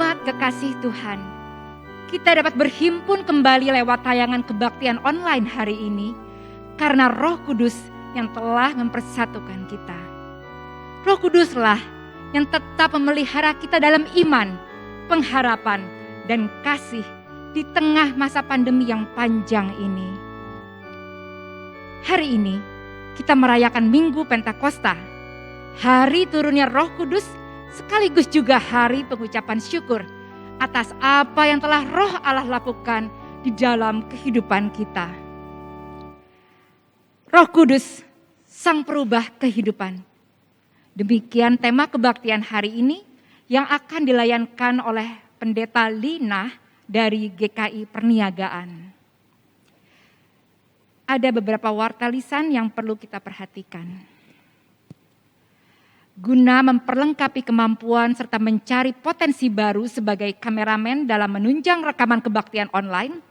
Jemaat kekasih Tuhan, kita dapat berhimpun kembali lewat tayangan kebaktian online hari ini karena Roh Kudus yang telah mempersatukan kita. Roh Kuduslah yang tetap memelihara kita dalam iman, pengharapan, dan kasih di tengah masa pandemi yang panjang ini. Hari ini kita merayakan Minggu Pentakosta, hari turunnya Roh Kudus, sekaligus juga hari pengucapan syukur atas apa yang telah Roh Allah lakukan di dalam kehidupan kita. Roh Kudus, Sang Perubah Kehidupan. Demikian tema kebaktian hari ini yang akan dilayankan oleh Pendeta Lina dari GKI Perniagaan. Ada beberapa warta lisan yang perlu kita perhatikan. Guna memperlengkapi kemampuan serta mencari potensi baru sebagai kameramen dalam menunjang rekaman kebaktian online,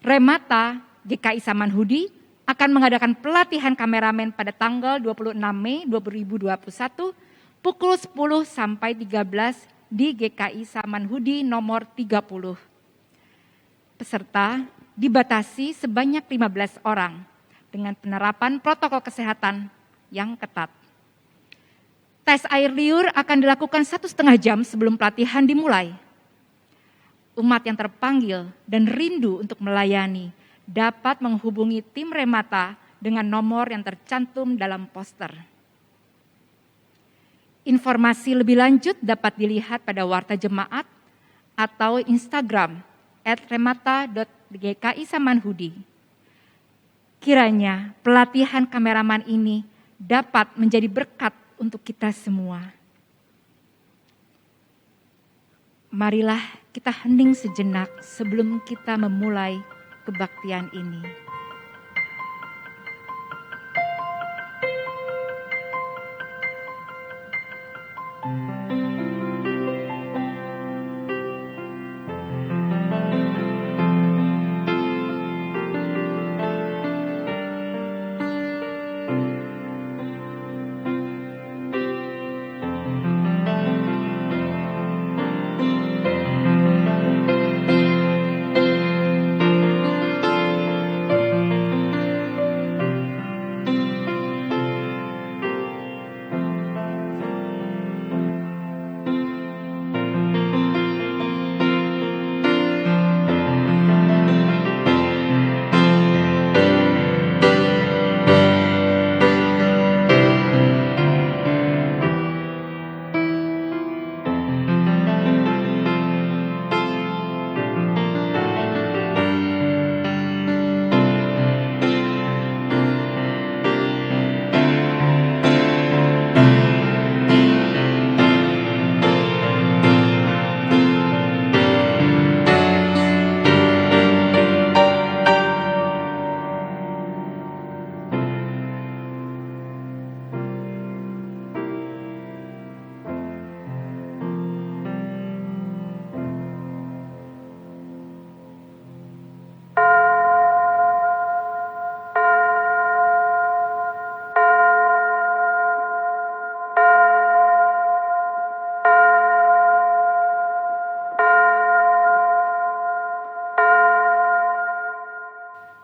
Remata GKI Samanhudi akan mengadakan pelatihan kameramen pada tanggal 26 Mei 2021 pukul 10 sampai 13 di GKI Samanhudi nomor 30. Peserta dibatasi sebanyak 15 orang dengan penerapan protokol kesehatan yang ketat. Tes air liur akan dilakukan 1,5 jam sebelum pelatihan dimulai. Umat yang terpanggil dan rindu untuk melayani dapat menghubungi tim Remata dengan nomor yang tercantum dalam poster. Informasi lebih lanjut dapat dilihat pada warta jemaat atau Instagram @remata.gki-samanhudi. Kiranya pelatihan kameraman ini dapat menjadi berkat untuk kita semua. Marilah kita hening sejenak sebelum kita memulai kebaktian ini.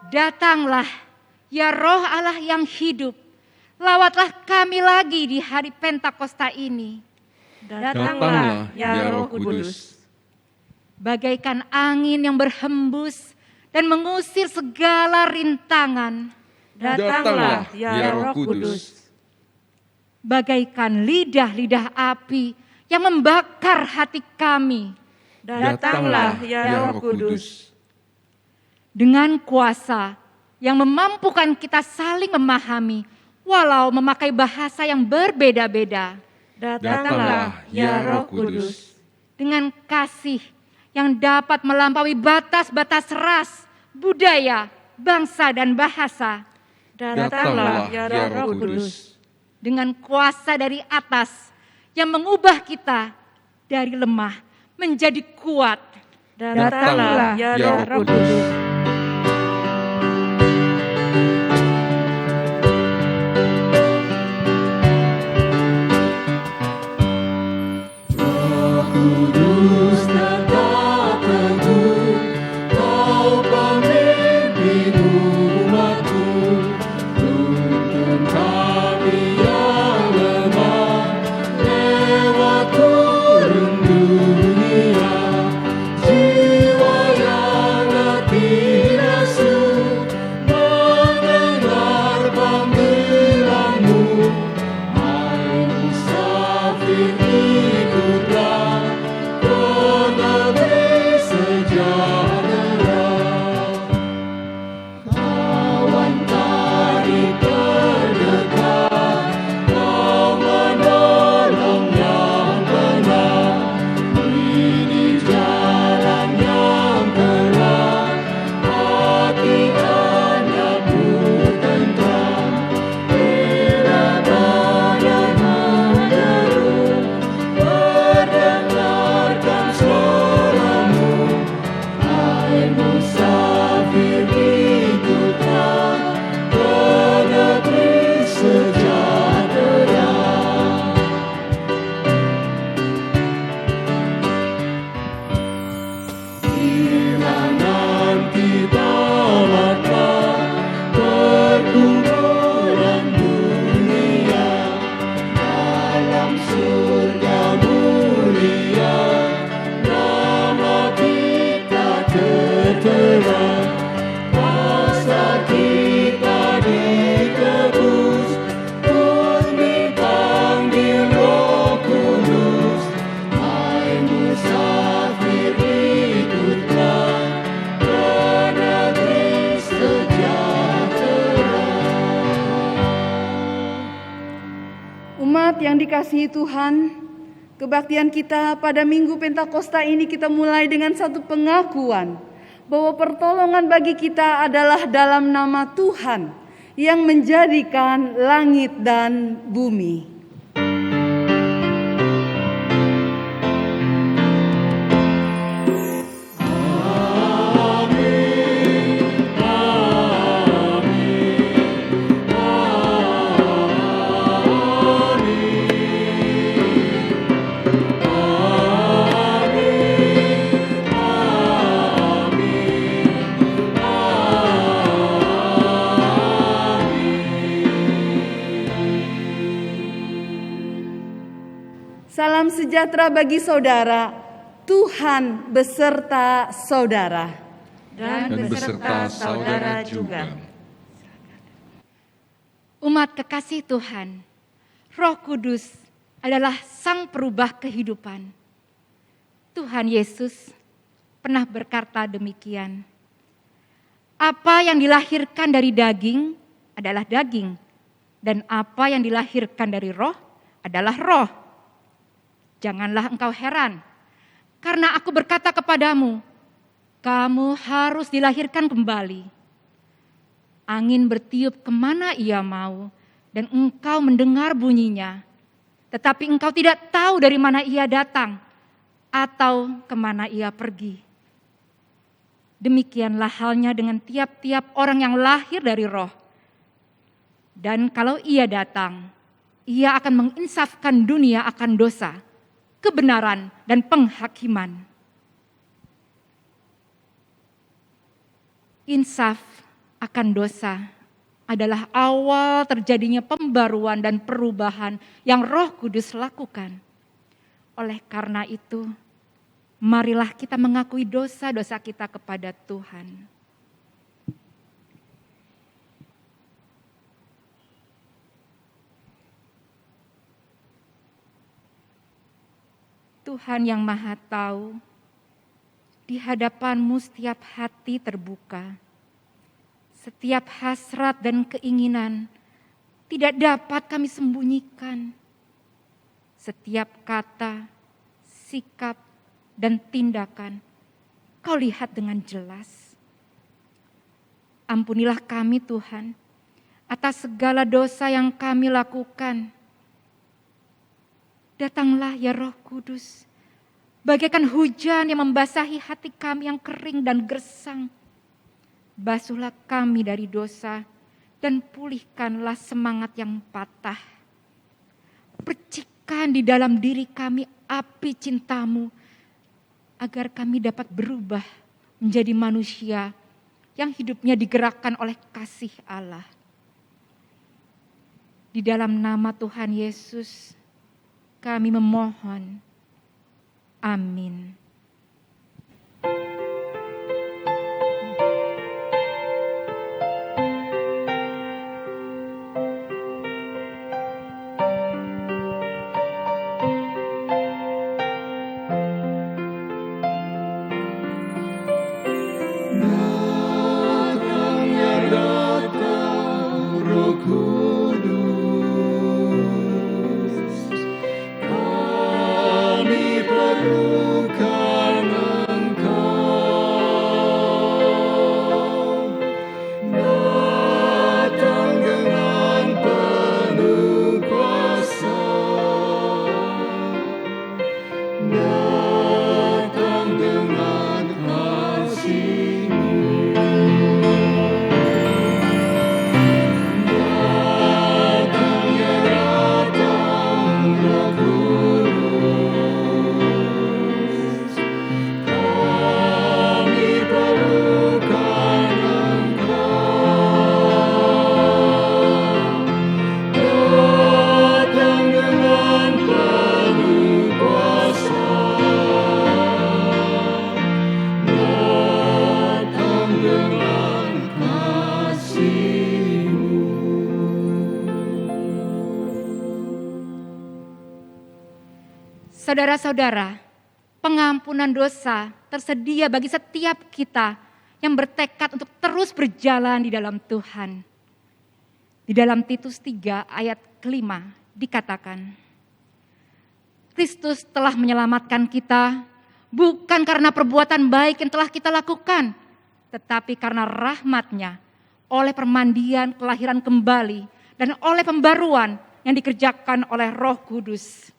Datanglah, ya Roh Allah yang hidup, lawatlah kami lagi di hari Pentakosta ini. Datanglah, ya Roh Kudus. Bagaikan angin yang berhembus dan mengusir segala rintangan. Datanglah, ya Roh Kudus. Bagaikan lidah-lidah api yang membakar hati kami. Datanglah, ya Roh Kudus. Dengan kuasa yang memampukan kita saling memahami walau memakai bahasa yang berbeda-beda. Datanglah, ya Roh Kudus. Dengan kasih yang dapat melampaui batas-batas ras, budaya, bangsa, dan bahasa. Datanglah, ya Roh Kudus. Dengan kuasa dari atas yang mengubah kita dari lemah menjadi kuat. Datanglah, ya Roh Kudus. Kudus dikasihi Tuhan, kebaktian kita pada Minggu Pentakosta ini kita mulai dengan satu pengakuan bahwa pertolongan bagi kita adalah dalam nama Tuhan yang menjadikan langit dan bumi. Salam sejahtera bagi saudara, Tuhan beserta saudara. Dan beserta saudara juga. Umat kekasih Tuhan, Roh Kudus adalah sang perubah kehidupan. Tuhan Yesus pernah berkata demikian, apa yang dilahirkan dari daging adalah daging, dan apa yang dilahirkan dari roh adalah roh. Janganlah engkau heran, karena aku berkata kepadamu, kamu harus dilahirkan kembali. Angin bertiup kemana ia mau, dan engkau mendengar bunyinya. Tetapi engkau tidak tahu dari mana ia datang, atau kemana ia pergi. Demikianlah halnya dengan tiap-tiap orang yang lahir dari roh. Dan kalau ia datang, ia akan menginsafkan dunia akan dosa, kebenaran, dan penghakiman. Insaf akan dosa adalah awal terjadinya pembaruan dan perubahan yang Roh Kudus lakukan. Oleh karena itu, marilah kita mengakui dosa-dosa kita kepada Tuhan. Tuhan yang Maha Tahu, di hadapan-Mu setiap hati terbuka. Setiap hasrat dan keinginan tidak dapat kami sembunyikan. Setiap kata, sikap, dan tindakan Kau lihat dengan jelas. Ampunilah kami Tuhan atas segala dosa yang kami lakukan. Datanglah ya Roh Kudus, bagaikan hujan yang membasahi hati kami yang kering dan gersang. Basuhlah kami dari dosa dan pulihkanlah semangat yang patah. Percikan di dalam diri kami api cinta-Mu, agar kami dapat berubah menjadi manusia yang hidupnya digerakkan oleh kasih Allah. Di dalam nama Tuhan Yesus, kami memohon. Amin. Saudara-saudara, pengampunan dosa tersedia bagi setiap kita yang bertekad untuk terus berjalan di dalam Tuhan. Di dalam Titus 3 ayat ke-5 dikatakan, Kristus telah menyelamatkan kita bukan karena perbuatan baik yang telah kita lakukan, tetapi karena rahmat-Nya, oleh permandian kelahiran kembali dan oleh pembaruan yang dikerjakan oleh Roh Kudus.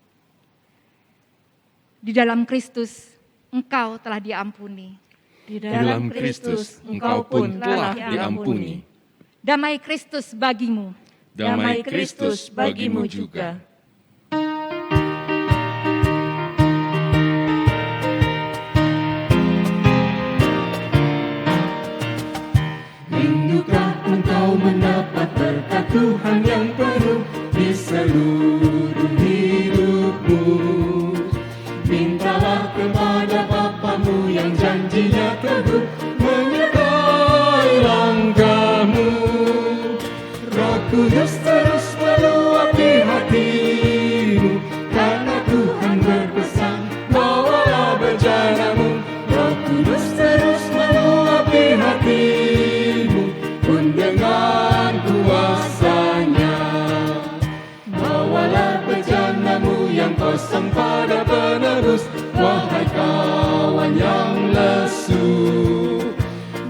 Di dalam Kristus engkau telah diampuni. Di dalam Kristus engkau pun telah diampuni. Damai Kristus bagimu. Damai Kristus bagimu juga. Rindukah engkau mendapat berkat Tuhan yang penuh di seluruh hidupmu? Mintalah kepada Bapamu yang janjinya teguh menyertai langkahmu. Roh Kudus terus meluapi hatimu, karena Tuhan berpesan, bawalah bejanamu. Roh Kudus terus meluapi hatimu, pun dengan kuasa-Nya. Bawalah bejanamu yang kosong pada penebus, wahai kawan yang lesu.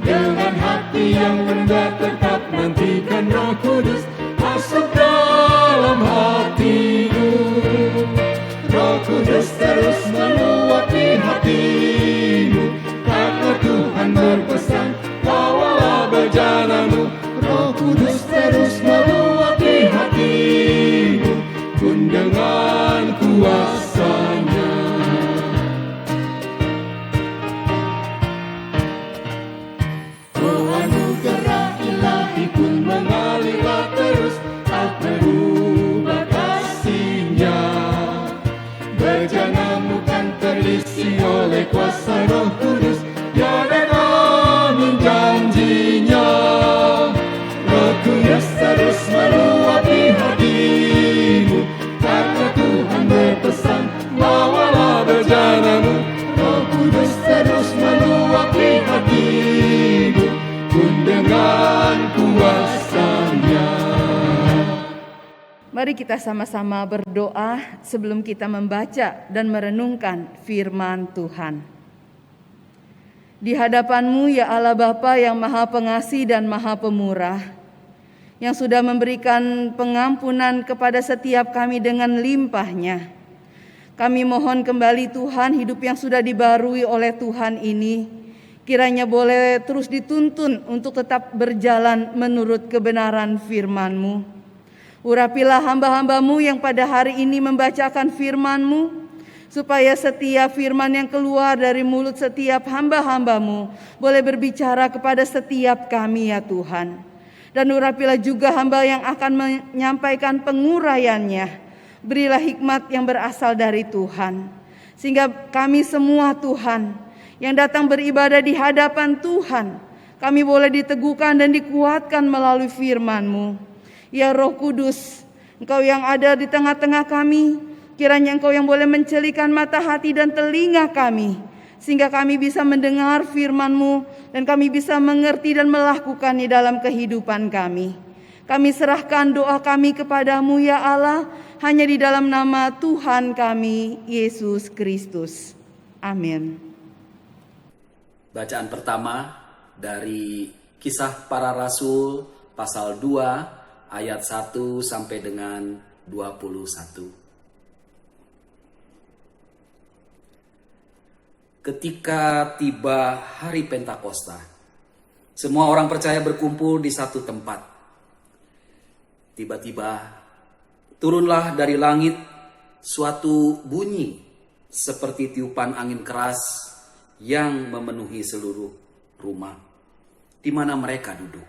Dengan hati yang rendah tetap nantikan Roh Kudus masuk dalam hatimu. Roh Kudus terus meluapi hatimu, karena Tuhan berpesan, bawalah bejanamu. Roh Kudus terus meluapi hatimu, pun dengan kuasa-Nya. Oh, anugerah ilahi pun mengalirlah terus, tak berubah kasih-Nya. Bejanamu kan terisi oleh kuasa Roh Kudus, ya dan amin janji-Nya. Roh Kudus terus meluapi hatimu, karena Tuhan berpesan, bawalah bejanamu. Roh Kudus terus meluapi hatimu, pun dengan kuasa-Nya. Mari kita sama-sama berdoa sebelum kita membaca dan merenungkan firman Tuhan. Di hadapan-Mu ya Allah Bapa yang Maha Pengasih dan Maha Pemurah, yang sudah memberikan pengampunan kepada setiap kami dengan limpah-Nya. Kami mohon kembali Tuhan, hidup yang sudah dibarui oleh Tuhan ini, kiranya boleh terus dituntun untuk tetap berjalan menurut kebenaran firman-Mu. Urapilah hamba-hamba-Mu yang pada hari ini membacakan firman-Mu, supaya setiap firman yang keluar dari mulut setiap hamba-hamba-Mu boleh berbicara kepada setiap kami ya Tuhan. Dan urapilah juga hamba yang akan menyampaikan penguraiannya. Berilah hikmat yang berasal dari Tuhan, sehingga kami semua Tuhan yang datang beribadah di hadapan Tuhan, kami boleh diteguhkan dan dikuatkan melalui firman-Mu. Ya Roh Kudus, Engkau yang ada di tengah-tengah kami, kiranya Engkau yang boleh mencelikan mata hati dan telinga kami, sehingga kami bisa mendengar firman-Mu dan kami bisa mengerti dan melakukannya dalam kehidupan kami. Kami serahkan doa kami kepadamu ya Allah, hanya di dalam nama Tuhan kami, Yesus Kristus. Amin. Bacaan pertama dari Kisah Para Rasul pasal 2 ayat 1 sampai dengan 21. Ketika tiba hari Pentakosta, semua orang percaya berkumpul di satu tempat. Tiba-tiba turunlah dari langit suatu bunyi seperti tiupan angin keras yang memenuhi seluruh rumah di mana mereka duduk.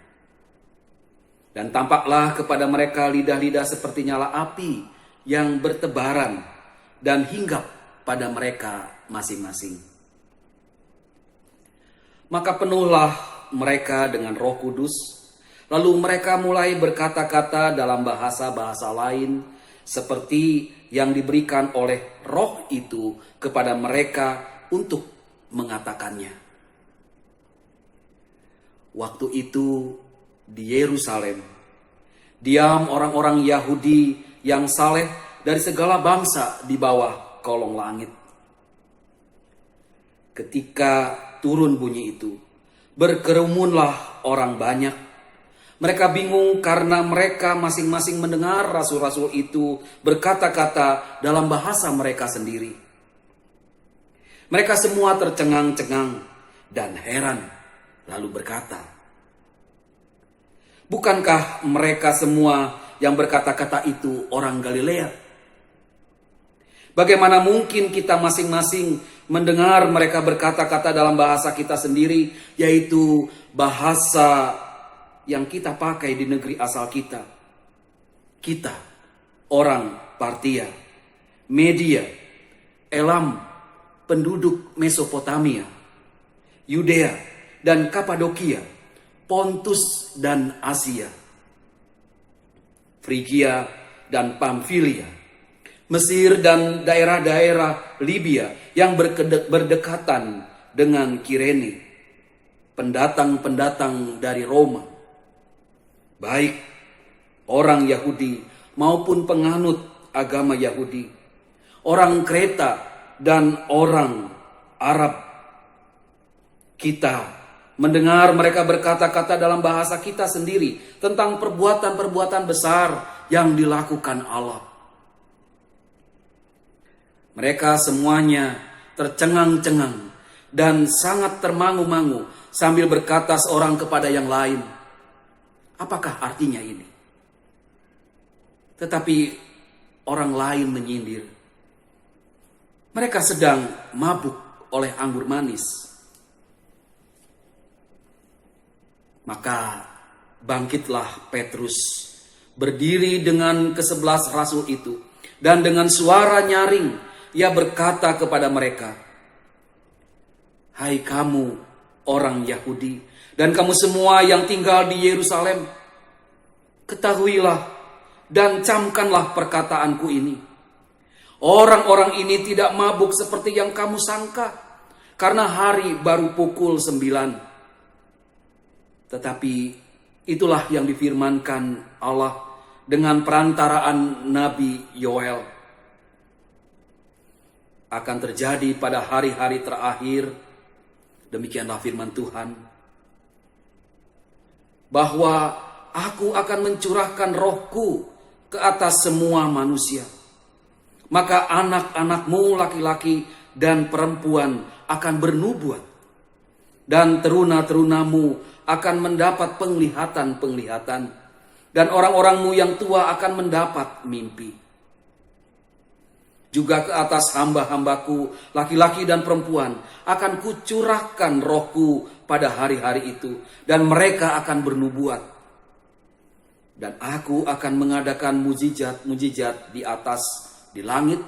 Dan tampaklah kepada mereka lidah-lidah seperti nyala api yang bertebaran dan hinggap pada mereka masing-masing. Maka penuhlah mereka dengan Roh Kudus, lalu mereka mulai berkata-kata dalam bahasa-bahasa lain seperti yang diberikan oleh Roh itu kepada mereka untuk mengatakannya. Waktu itu di Yerusalem diam orang-orang Yahudi yang saleh dari segala bangsa di bawah kolong langit. Ketika turun bunyi itu, berkerumunlah orang banyak. Mereka bingung karena mereka masing-masing mendengar rasul-rasul itu berkata-kata dalam bahasa mereka sendiri. Mereka semua tercengang-cengang dan heran, lalu berkata, "Bukankah mereka semua yang berkata-kata itu orang Galilea? Bagaimana mungkin kita masing-masing mendengar mereka berkata-kata dalam bahasa kita sendiri, yaitu bahasa yang kita pakai di negeri asal kita? Kita, orang Partia, Media, Elam, penduduk Mesopotamia, Yudea dan Kapadokia, Pontus dan Asia, Frigia dan Pamfilia, Mesir dan daerah-daerah Libya yang berdekatan dengan Kirene, pendatang-pendatang dari Roma, baik orang Yahudi maupun penganut agama Yahudi, orang Kreta dan orang Arab. Kita mendengar mereka berkata-kata dalam bahasa kita sendiri tentang perbuatan-perbuatan besar yang dilakukan Allah." Mereka semuanya tercengang-cengang dan sangat termangu-mangu sambil berkata seorang kepada yang lain, "Apakah artinya ini?" Tetapi orang lain menyindir, "Mereka sedang mabuk oleh anggur manis." Maka bangkitlah Petrus, berdiri dengan ke-11 rasul itu, dan dengan suara nyaring ia berkata kepada mereka, "Hai kamu orang Yahudi dan kamu semua yang tinggal di Yerusalem, ketahuilah dan camkanlah perkataanku ini. Orang-orang ini tidak mabuk seperti yang kamu sangka, karena hari baru pukul 9. Tetapi itulah yang difirmankan Allah dengan perantaraan Nabi Yoel. Akan terjadi pada hari-hari terakhir, demikianlah firman Tuhan, bahwa aku akan mencurahkan rohku ke atas semua manusia. Maka anak-anakmu laki-laki dan perempuan akan bernubuat, dan teruna-terunamu akan mendapat penglihatan-penglihatan, dan orang-orangmu yang tua akan mendapat mimpi. Juga ke atas hamba-hambaku laki-laki dan perempuan akan kucurahkan rohku pada hari-hari itu, dan mereka akan bernubuat. Dan aku akan mengadakan mujizat-mujizat di atas, di langit,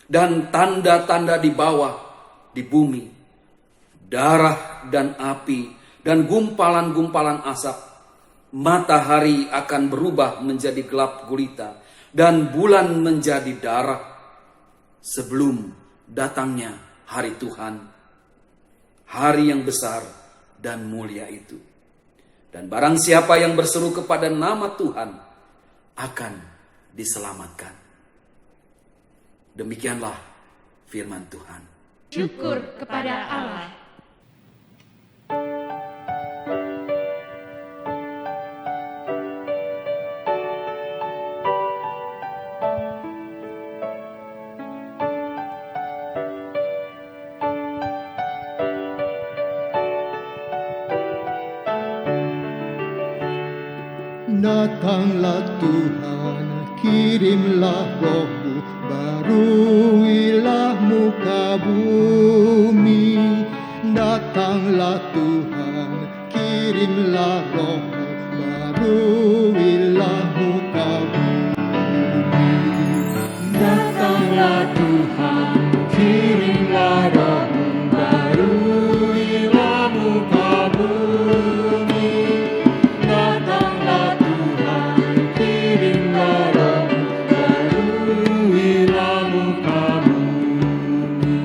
dan tanda-tanda di bawah, di bumi, darah dan api, dan gumpalan-gumpalan asap. Matahari akan berubah menjadi gelap gulita, dan bulan menjadi darah, sebelum datangnya hari Tuhan, hari yang besar dan mulia itu. Dan barang siapa yang berseru kepada nama Tuhan akan diselamatkan." Demikianlah firman Tuhan. Syukur kepada Allah. Datanglah Tuhan, kirimlah roh-Mu, baruilah muka bumi. Datanglah Tuhan, kirimlah roh-Mu, baruilah muka bumi. Datanglah Tuhan, kirimlah roh-Mu, baruilah muka bumi. Datanglah Tuhan, kirimlah roh-Mu, baruilah muka bumi.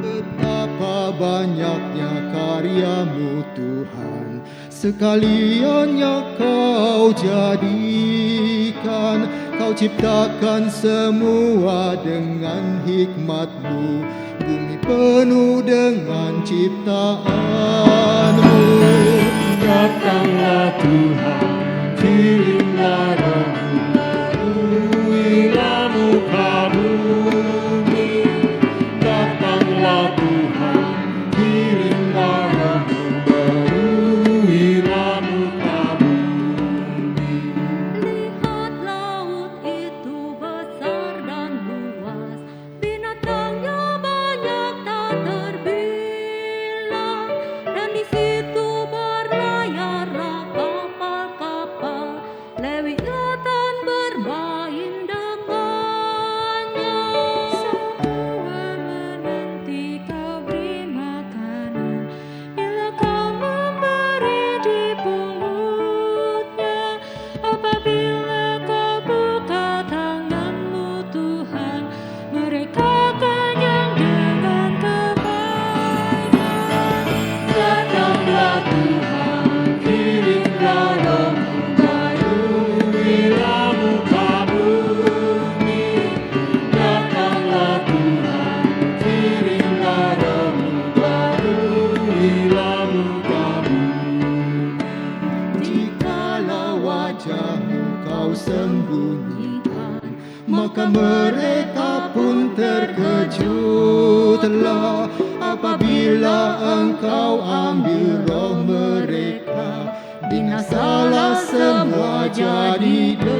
Betapa banyaknya karya-Mu Tuhan, sekalian yang Kau jadikan. Kau ciptakan semua dengan hikmat-Mu, bumi penuh dengan ciptaan-Mu. Datanglah Tuhan, kirimlah Roh-Mu, baruilah muka bumi. Datanglah Tuhan, kirimlah Roh-Mu, baruilah muka bumi. Lihat laut itu besar dan luas, binatangnya banyak tak terbilang, dan di situ berlayarlah kapal-kapal, Lewiatan bermain dengannya. Semua menanti kau beri makanan, bila kau memberi di pungutnya. Apabila kau buka tanganmu Tuhan, mereka kenyang dengan kebaikan. Datanglah Tuhan, kirimlah Roh-Mu, baruilah muka bumi. Datanglah Tuhan, kirimlah Roh-Mu, baruilah muka bumi. Jikalau wajah-Mu Kau sembunyikan, maka mereka pun terkejutlah. Apabila Engkau ambil roh mereka, binasalah semua jadi debu.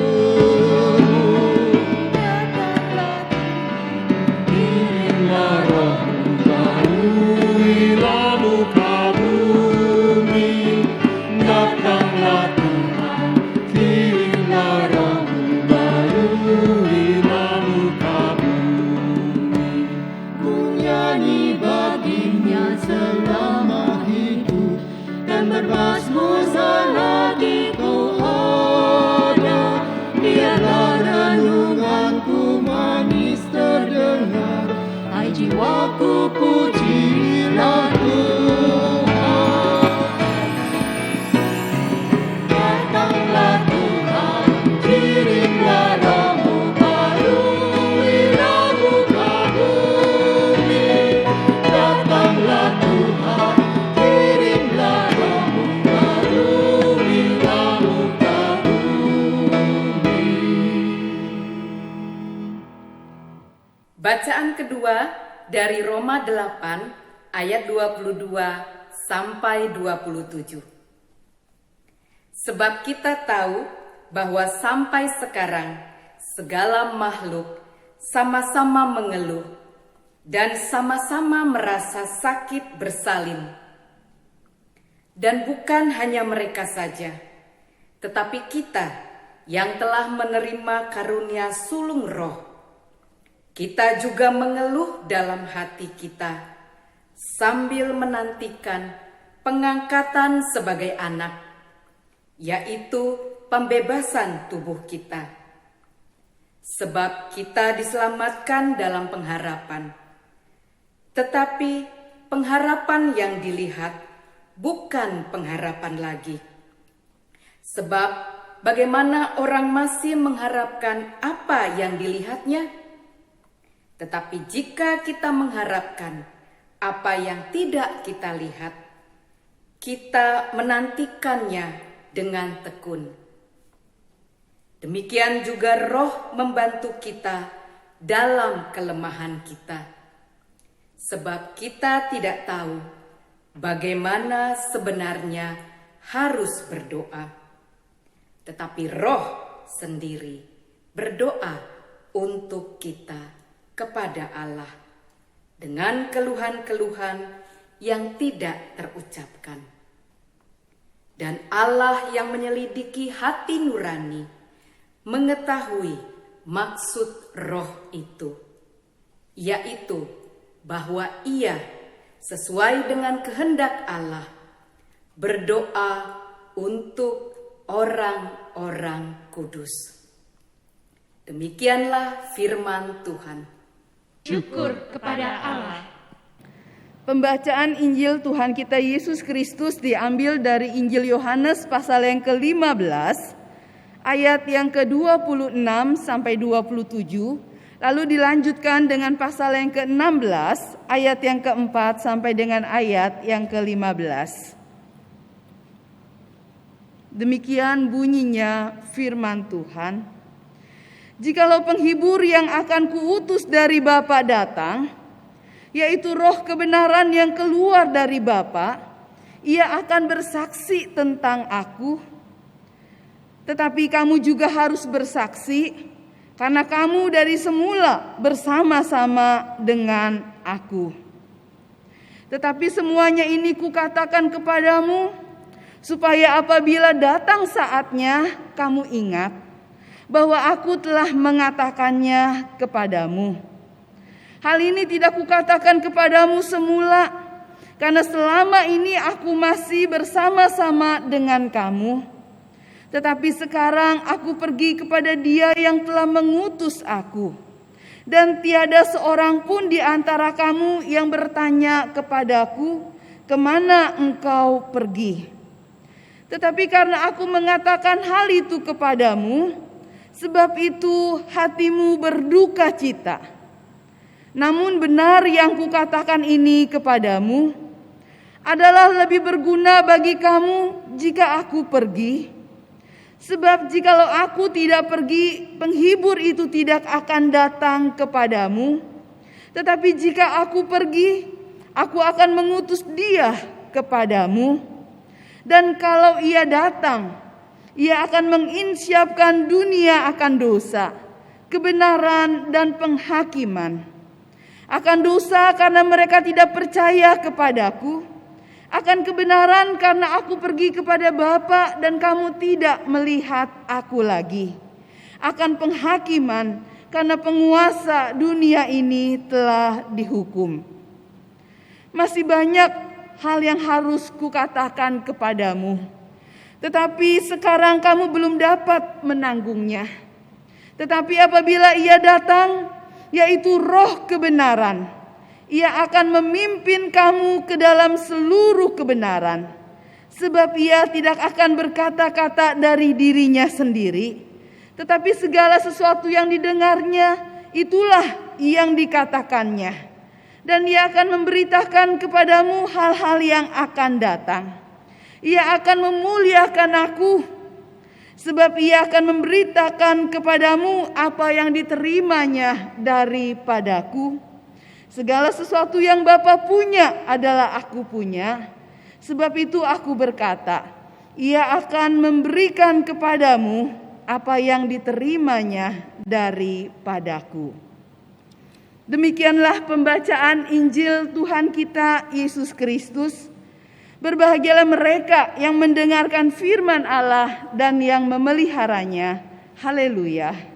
Kirimlah Roh-Mu, baruilah muka bumi. Datanglah Tuhan, kirimlah Roh-Mu, baruilah muka bumi. Ku nyanyi baginya selama hidup, dan bermazmur selagi Kau ada. Biarlah renunganku manis terdengar, hai jiwaku pujilah Tuhan. Datanglah Tuhan, kirimlah Roh-Mu, baruilah muka bumi. Datanglah Tuhan, kirimlah Roh-Mu, baruilah muka bumi. Bacaan kedua dari Roma 8 ayat 22 sampai 27. Sebab kita tahu bahwa sampai sekarang segala makhluk sama-sama mengeluh dan sama-sama merasa sakit bersalin. Dan bukan hanya mereka saja, tetapi kita yang telah menerima karunia sulung roh, kita juga mengeluh dalam hati kita sambil menantikan pengangkatan sebagai anak, yaitu pembebasan tubuh kita. Sebab kita diselamatkan dalam pengharapan. Tetapi pengharapan yang dilihat bukan pengharapan lagi. Sebab bagaimana orang masih mengharapkan apa yang dilihatnya? Tetapi jika kita mengharapkan apa yang tidak kita lihat, kita menantikannya dengan tekun. Demikian juga Roh membantu kita dalam kelemahan kita. Sebab kita tidak tahu bagaimana sebenarnya harus berdoa. Tetapi Roh sendiri berdoa untuk kita kepada Allah dengan keluhan-keluhan yang tidak terucapkan. Dan Allah yang menyelidiki hati nurani mengetahui maksud Roh itu, yaitu bahwa Ia sesuai dengan kehendak Allah berdoa untuk orang-orang kudus. Demikianlah firman Tuhan. Syukur kepada Allah. Pembacaan Injil Tuhan kita Yesus Kristus diambil dari Injil Yohanes pasal yang ke-15 ayat yang ke-26 sampai 27, lalu dilanjutkan dengan pasal yang ke-16 ayat yang ke-4 sampai dengan ayat yang ke-15. Demikian bunyinya firman Tuhan. Jikalau penghibur yang akan kuutus dari Bapa datang, yaitu roh kebenaran yang keluar dari Bapa, ia akan bersaksi tentang aku. Tetapi kamu juga harus bersaksi, karena kamu dari semula bersama-sama dengan aku. Tetapi semuanya ini kukatakan kepadamu, supaya apabila datang saatnya kamu ingat bahwa aku telah mengatakannya kepadamu. Hal ini tidak kukatakan kepadamu semula, karena selama ini aku masih bersama-sama dengan kamu. Tetapi sekarang aku pergi kepada Dia yang telah mengutus aku, dan tiada seorang pun di antara kamu yang bertanya kepadaku, kemana engkau pergi? Tetapi karena aku mengatakan hal itu kepadamu, sebab itu hatimu berduka cita. Namun benar yang kukatakan ini kepadamu adalah lebih berguna bagi kamu jika aku pergi. Sebab jikalau aku tidak pergi, penghibur itu tidak akan datang kepadamu. Tetapi jika aku pergi, aku akan mengutus Dia kepadamu. Dan kalau Ia datang, Ia akan menginsyapkan dunia akan dosa, kebenaran dan penghakiman. Akan dosa karena mereka tidak percaya kepadaku, akan kebenaran karena aku pergi kepada Bapa dan kamu tidak melihat aku lagi. Akan penghakiman karena penguasa dunia ini telah dihukum. Masih banyak hal yang harus kukatakan kepadamu, tetapi sekarang kamu belum dapat menanggungnya. Tetapi apabila Ia datang, yaitu roh kebenaran, Ia akan memimpin kamu ke dalam seluruh kebenaran. Sebab Ia tidak akan berkata-kata dari dirinya sendiri, tetapi segala sesuatu yang didengarnya, itulah yang dikatakannya. Dan Ia akan memberitakan kepadamu hal-hal yang akan datang. Ia akan memuliakan aku, sebab Ia akan memberitakan kepadamu apa yang diterimanya daripadaku. Segala sesuatu yang Bapa punya adalah aku punya. Sebab itu aku berkata, Ia akan memberikan kepadamu apa yang diterimanya daripadaku. Demikianlah pembacaan Injil Tuhan kita Yesus Kristus. Berbahagialah mereka yang mendengarkan firman Allah dan yang memeliharanya. Haleluya.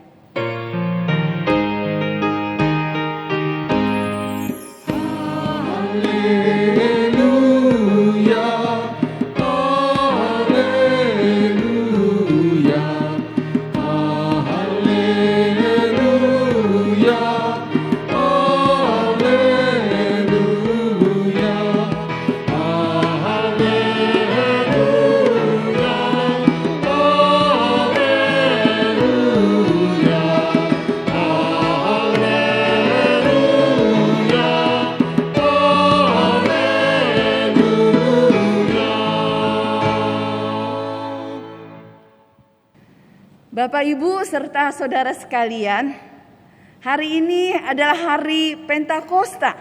Bapak, Ibu, serta saudara sekalian, hari ini adalah hari Pentakosta,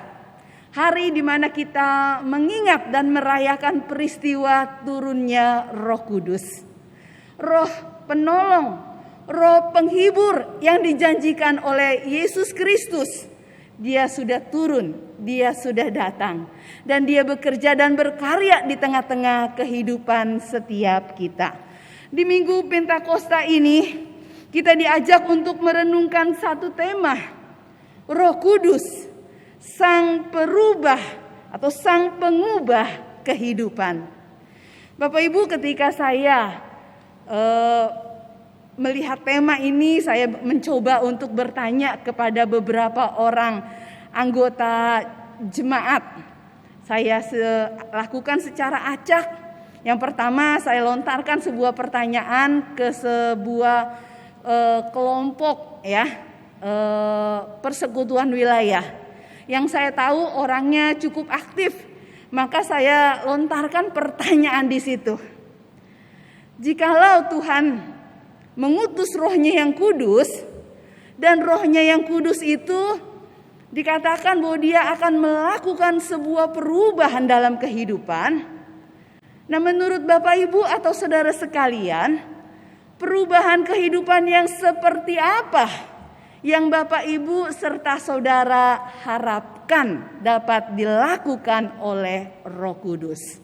hari di mana kita mengingat dan merayakan peristiwa turunnya Roh Kudus, Roh penolong, Roh penghibur yang dijanjikan oleh Yesus Kristus. Dia sudah turun, Dia sudah datang, dan Dia bekerja dan berkarya di tengah-tengah kehidupan setiap kita. Di Minggu Pentakosta ini kita diajak untuk merenungkan satu tema, Roh Kudus, Sang Perubah atau Sang Pengubah kehidupan. Bapak Ibu, ketika saya melihat tema ini, saya mencoba untuk bertanya kepada beberapa orang anggota jemaat. Saya lakukan secara acak, Yang pertama saya lontarkan sebuah pertanyaan ke sebuah kelompok ya, persekutuan wilayah yang saya tahu orangnya cukup aktif. Maka saya lontarkan pertanyaan di situ. Jikalau Tuhan mengutus Roh-Nya yang kudus, dan Roh-Nya yang kudus itu dikatakan bahwa dia akan melakukan sebuah perubahan dalam kehidupan. Nah, menurut Bapak Ibu atau saudara sekalian, perubahan kehidupan yang seperti apa yang Bapak Ibu serta saudara harapkan dapat dilakukan oleh Roh Kudus?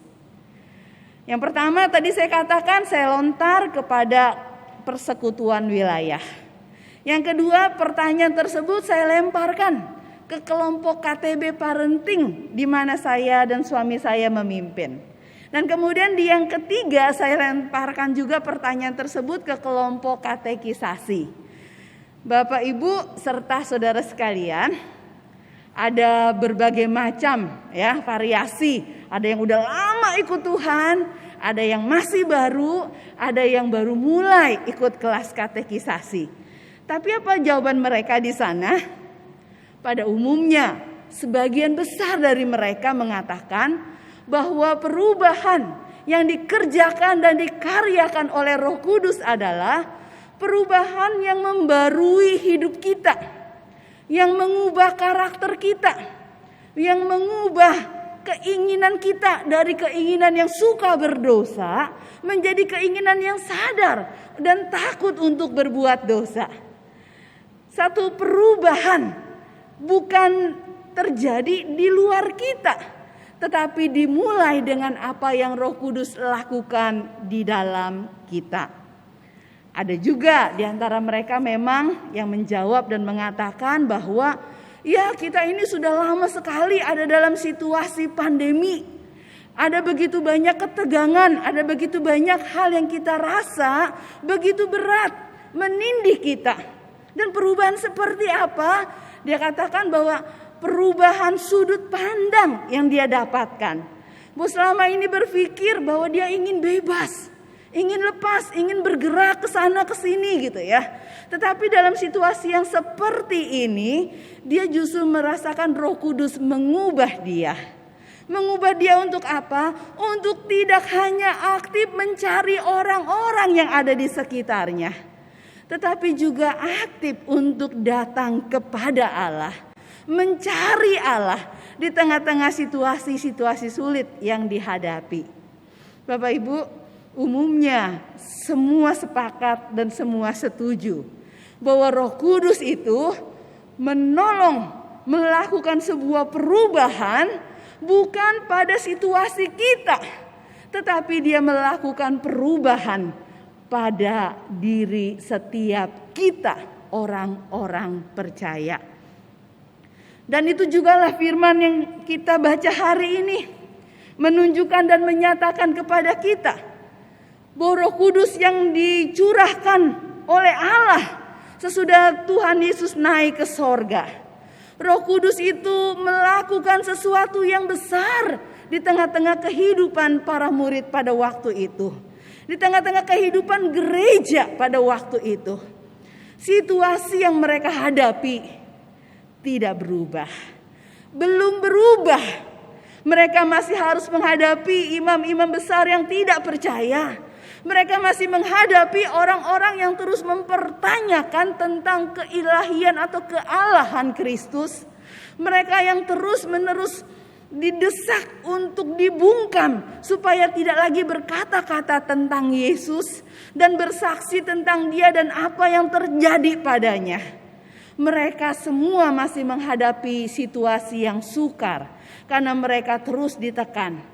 Yang pertama tadi saya katakan, saya lontar kepada persekutuan wilayah. Yang kedua, pertanyaan tersebut saya lemparkan ke kelompok KTB Parenting di mana saya dan suami saya memimpin. Dan kemudian di yang ketiga saya lemparkan juga pertanyaan tersebut ke kelompok katekisasi. Bapak Ibu serta saudara sekalian, ada berbagai macam ya variasi. Ada yang udah lama ikut Tuhan, ada yang masih baru, ada yang baru mulai ikut kelas katekisasi. Tapi apa jawaban mereka di sana? Pada umumnya, sebagian besar dari mereka mengatakan bahwa perubahan yang dikerjakan dan dikaryakan oleh Roh Kudus adalah perubahan yang membarui hidup kita, yang mengubah karakter kita, yang mengubah keinginan kita dari keinginan yang suka berdosa menjadi keinginan yang sadar dan takut untuk berbuat dosa. Satu perubahan bukan terjadi di luar kita, tetapi dimulai dengan apa yang Roh Kudus lakukan di dalam kita. Ada juga di antara mereka memang yang menjawab dan mengatakan bahwa ya, kita ini sudah lama sekali ada dalam situasi pandemi. Ada begitu banyak ketegangan, ada begitu banyak hal yang kita rasa begitu berat menindih kita. Dan perubahan seperti apa? Dia katakan bahwa perubahan sudut pandang yang dia dapatkan. Bahwa selama ini berpikir bahwa dia ingin bebas, ingin lepas, ingin bergerak ke sana ke sini gitu ya. Tetapi dalam situasi yang seperti ini, dia justru merasakan Roh Kudus mengubah dia. Mengubah dia untuk apa? Untuk tidak hanya aktif mencari orang-orang yang ada di sekitarnya, tetapi juga aktif untuk datang kepada Allah, mencari Allah di tengah-tengah situasi-situasi sulit yang dihadapi. Bapak Ibu, umumnya semua sepakat dan semua setuju bahwa Roh Kudus itu menolong melakukan sebuah perubahan bukan pada situasi kita, tetapi dia melakukan perubahan pada diri setiap kita, orang-orang percaya. Dan itu jugalah firman yang kita baca hari ini, menunjukkan dan menyatakan kepada kita bahwa Roh Kudus yang dicurahkan oleh Allah sesudah Tuhan Yesus naik ke sorga. Roh Kudus itu melakukan sesuatu yang besar di tengah-tengah kehidupan para murid pada waktu itu, di tengah-tengah kehidupan gereja pada waktu itu. Situasi yang mereka hadapi tidak berubah, belum berubah. Mereka masih harus menghadapi imam-imam besar yang tidak percaya. Mereka masih menghadapi orang-orang yang terus mempertanyakan tentang keilahian atau kealahan Kristus. Mereka yang terus-menerus didesak untuk dibungkam supaya tidak lagi berkata-kata tentang Yesus dan bersaksi tentang Dia dan apa yang terjadi padanya. Mereka semua masih menghadapi situasi yang sukar karena mereka terus ditekan,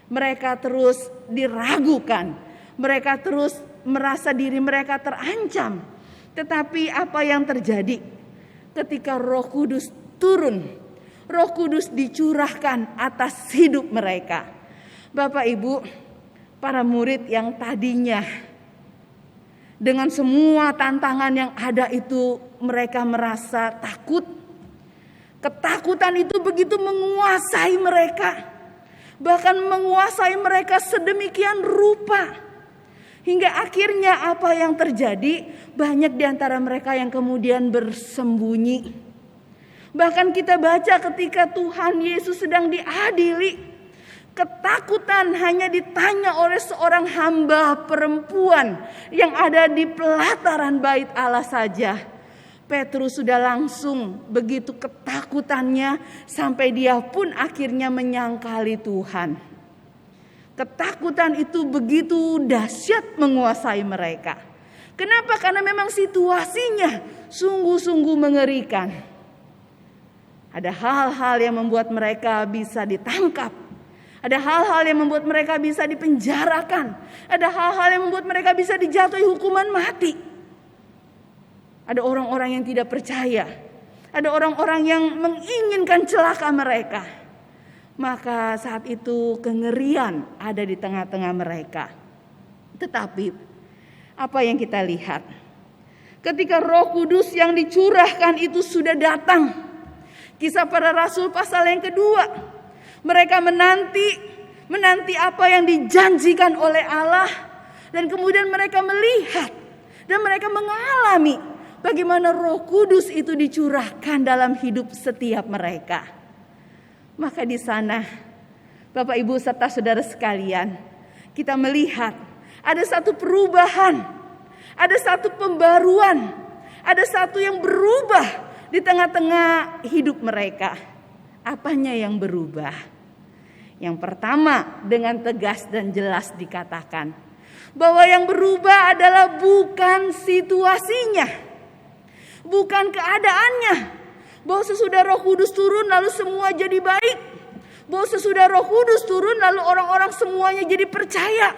mereka terus diragukan. Mereka terus merasa diri mereka terancam. Tetapi apa yang terjadi ketika Roh Kudus turun? Roh Kudus dicurahkan atas hidup mereka. Bapak Ibu, para murid yang tadinya dengan semua tantangan yang ada itu mereka merasa takut. Ketakutan itu begitu menguasai mereka. bahkan menguasai mereka sedemikian rupa. Hingga akhirnya apa yang terjadi? Banyak di antara mereka yang kemudian bersembunyi. Bahkan kita baca ketika Tuhan Yesus sedang diadili, ketakutan hanya ditanya oleh seorang hamba perempuan yang ada di pelataran bait Allah saja. Petrus sudah langsung begitu ketakutannya sampai dia pun akhirnya menyangkali Tuhan. Ketakutan itu begitu dahsyat menguasai mereka. Kenapa? Karena memang situasinya sungguh-sungguh mengerikan. Ada hal-hal yang membuat mereka bisa ditangkap. Ada hal-hal yang membuat mereka bisa dipenjarakan. Ada hal-hal yang membuat mereka bisa dijatuhi hukuman mati. Ada orang-orang yang tidak percaya. Ada orang-orang yang menginginkan celaka mereka. Maka saat itu kengerian ada di tengah-tengah mereka. Tetapi apa yang kita lihat? Ketika Roh Kudus yang dicurahkan itu sudah datang. Kisah Para Rasul pasal yang kedua. Mereka menanti apa yang dijanjikan oleh Allah. Dan kemudian mereka melihat dan mereka mengalami bagaimana Roh Kudus itu dicurahkan dalam hidup setiap mereka. Maka di sana Bapak Ibu serta saudara sekalian, kita melihat ada satu perubahan, ada satu pembaruan, ada satu yang berubah di tengah-tengah hidup mereka. Apanya yang berubah? Yang pertama, dengan tegas dan jelas dikatakan bahwa yang berubah adalah bukan situasinya, bukan keadaannya. Bahwa sesudah Roh Kudus turun lalu semua jadi baik. Bahwa sesudah Roh Kudus turun lalu orang-orang semuanya jadi percaya.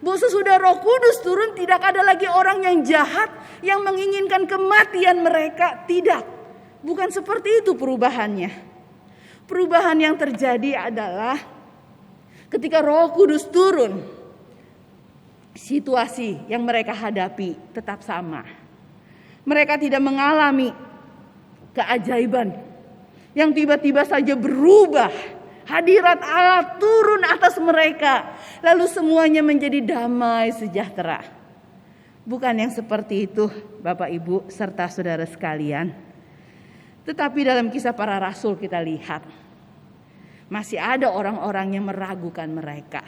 Bahwa sesudah Roh Kudus turun tidak ada lagi orang yang jahat yang menginginkan kematian mereka. Tidak, bukan seperti itu perubahannya. Perubahan yang terjadi adalah ketika Roh Kudus turun, situasi yang mereka hadapi tetap sama. Mereka tidak mengalami keajaiban yang tiba-tiba saja berubah. Hadirat Allah turun atas mereka, lalu semuanya menjadi damai sejahtera. Bukan yang seperti itu, Bapak Ibu serta saudara sekalian. Tetapi dalam Kisah Para Rasul kita lihat masih ada orang-orang yang meragukan mereka.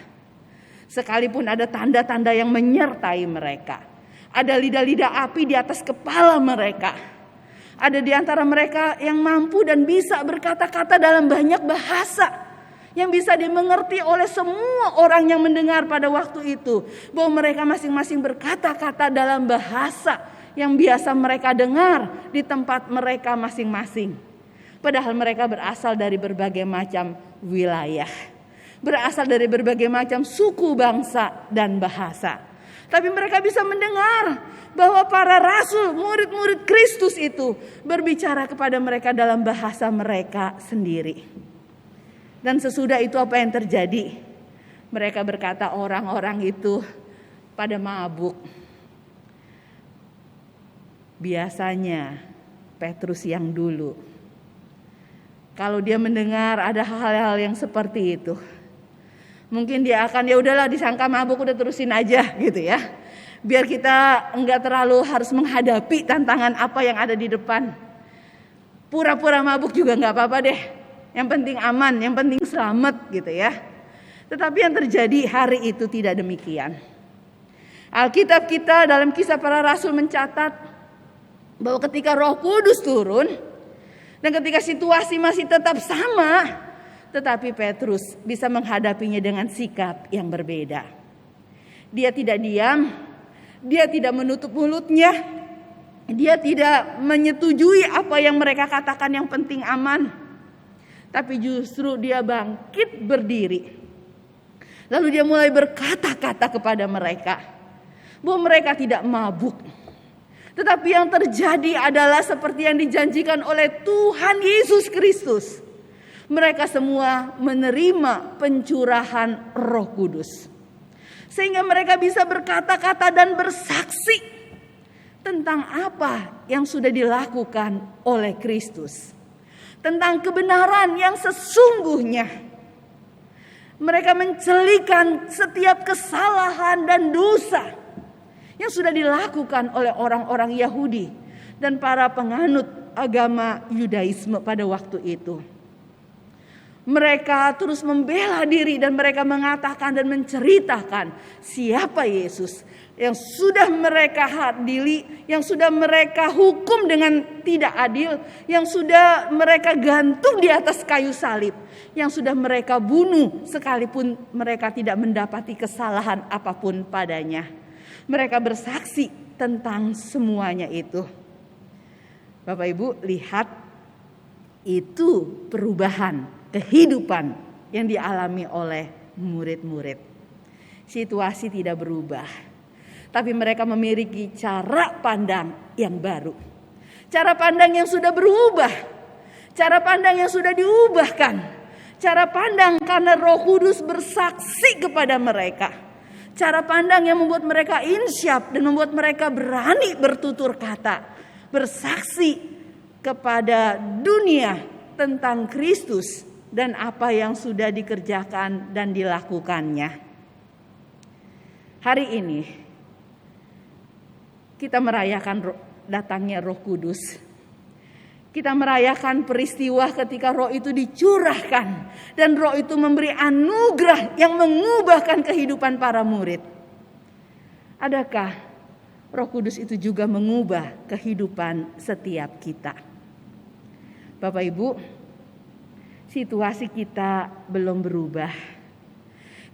Sekalipun ada tanda-tanda yang menyertai mereka. Ada lidah-lidah api di atas kepala mereka. Ada di antara mereka yang mampu dan bisa berkata-kata dalam banyak bahasa. Yang bisa dimengerti oleh semua orang yang mendengar pada waktu itu. Bahwa mereka masing-masing berkata-kata dalam bahasa yang biasa mereka dengar di tempat mereka masing-masing. Padahal mereka berasal dari berbagai macam wilayah. Berasal dari berbagai macam suku, bangsa, dan bahasa. Tapi mereka bisa mendengar bahwa para rasul, murid-murid Kristus itu berbicara kepada mereka dalam bahasa mereka sendiri. Dan sesudah itu apa yang terjadi? Mereka berkata orang-orang itu pada mabuk. Biasanya Petrus yang dulu, kalau dia mendengar ada hal-hal yang seperti itu, mungkin dia akan ya udahlah disangka mabuk udah terusin aja gitu ya. Biar kita enggak terlalu harus menghadapi tantangan apa yang ada di depan. Pura-pura mabuk juga enggak apa-apa deh. Yang penting aman, yang penting selamat gitu ya. Tetapi yang terjadi hari itu tidak demikian. Alkitab kita dalam Kisah Para Rasul mencatat bahwa ketika Roh Kudus turun dan ketika situasi masih tetap sama, tetapi Petrus bisa menghadapinya dengan sikap yang berbeda. Dia tidak diam, dia tidak menutup mulutnya, dia tidak menyetujui apa yang mereka katakan yang penting aman. Tapi justru dia bangkit berdiri. Lalu dia mulai berkata-kata kepada mereka bahwa mereka tidak mabuk. Tetapi yang terjadi adalah seperti yang dijanjikan oleh Tuhan Yesus Kristus. Mereka semua menerima pencurahan Roh Kudus. Sehingga mereka bisa berkata-kata dan bersaksi tentang apa yang sudah dilakukan oleh Kristus. Tentang kebenaran yang sesungguhnya. Mereka mencelikan setiap kesalahan dan dosa yang sudah dilakukan oleh orang-orang Yahudi dan para penganut agama Yudaisme pada waktu itu. Mereka terus membela diri dan mereka mengatakan dan menceritakan siapa Yesus yang sudah mereka adili, yang sudah mereka hukum dengan tidak adil, yang sudah mereka gantung di atas kayu salib, yang sudah mereka bunuh sekalipun mereka tidak mendapati kesalahan apapun padanya. Mereka bersaksi tentang semuanya itu. Bapak Ibu, lihat itu perubahan kehidupan yang dialami oleh murid-murid. Situasi tidak berubah, tapi mereka memiliki cara pandang yang baru. Cara pandang yang sudah berubah, cara pandang yang sudah diubahkan, cara pandang karena Roh Kudus bersaksi kepada mereka. Cara pandang yang membuat mereka insyaf dan membuat mereka berani bertutur kata, bersaksi kepada dunia tentang Kristus dan apa yang sudah dikerjakan dan dilakukannya. Hari ini kita merayakan datangnya Roh Kudus. Kita merayakan peristiwa ketika Roh itu dicurahkan dan Roh itu memberi anugerah yang mengubahkan kehidupan para murid. Adakah Roh Kudus itu juga mengubah kehidupan setiap kita? Bapak Ibu, situasi kita belum berubah.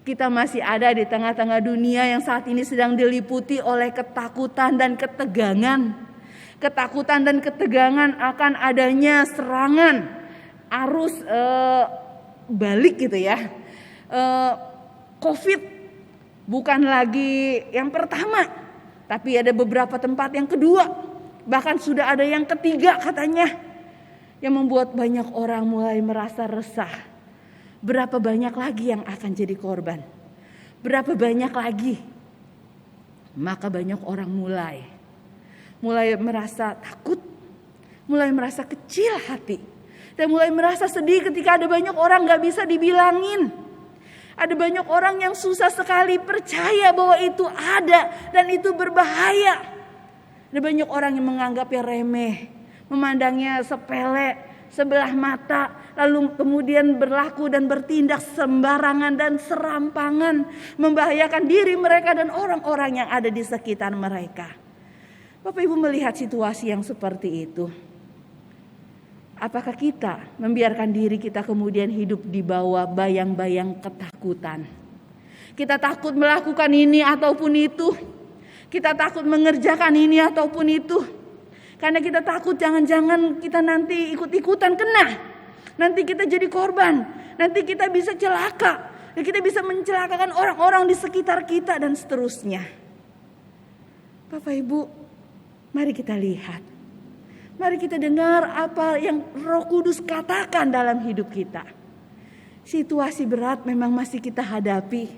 Kita masih ada di tengah-tengah dunia yang saat ini sedang diliputi oleh ketakutan dan ketegangan. Ketakutan dan ketegangan akan adanya serangan arus balik gitu ya. Covid bukan lagi yang pertama, tapi ada beberapa tempat yang kedua. Bahkan sudah ada yang ketiga katanya. Yang membuat banyak orang mulai merasa resah. Berapa banyak lagi yang akan jadi korban? Berapa banyak lagi? Maka banyak orang mulai merasa takut, mulai merasa kecil hati, dan mulai merasa sedih ketika ada banyak orang gak bisa dibilangin. Ada banyak orang yang susah sekali percaya bahwa itu ada dan itu berbahaya. Ada banyak orang yang menganggapnya remeh, memandangnya sepele, sebelah mata, lalu kemudian berlaku dan bertindak sembarangan dan serampangan, membahayakan diri mereka dan orang-orang yang ada di sekitar mereka. Bapak Ibu melihat situasi yang seperti itu. Apakah kita membiarkan diri kita kemudian hidup di bawah bayang-bayang ketakutan? Kita takut melakukan ini ataupun itu. Kita takut mengerjakan ini ataupun itu. Karena kita takut jangan-jangan kita nanti ikut-ikutan kena. Nanti kita jadi korban. Nanti kita bisa celaka. Dan kita bisa mencelakakan orang-orang di sekitar kita dan seterusnya. Bapak Ibu, mari kita lihat. Mari kita dengar apa yang Roh Kudus katakan dalam hidup kita. Situasi berat memang masih kita hadapi.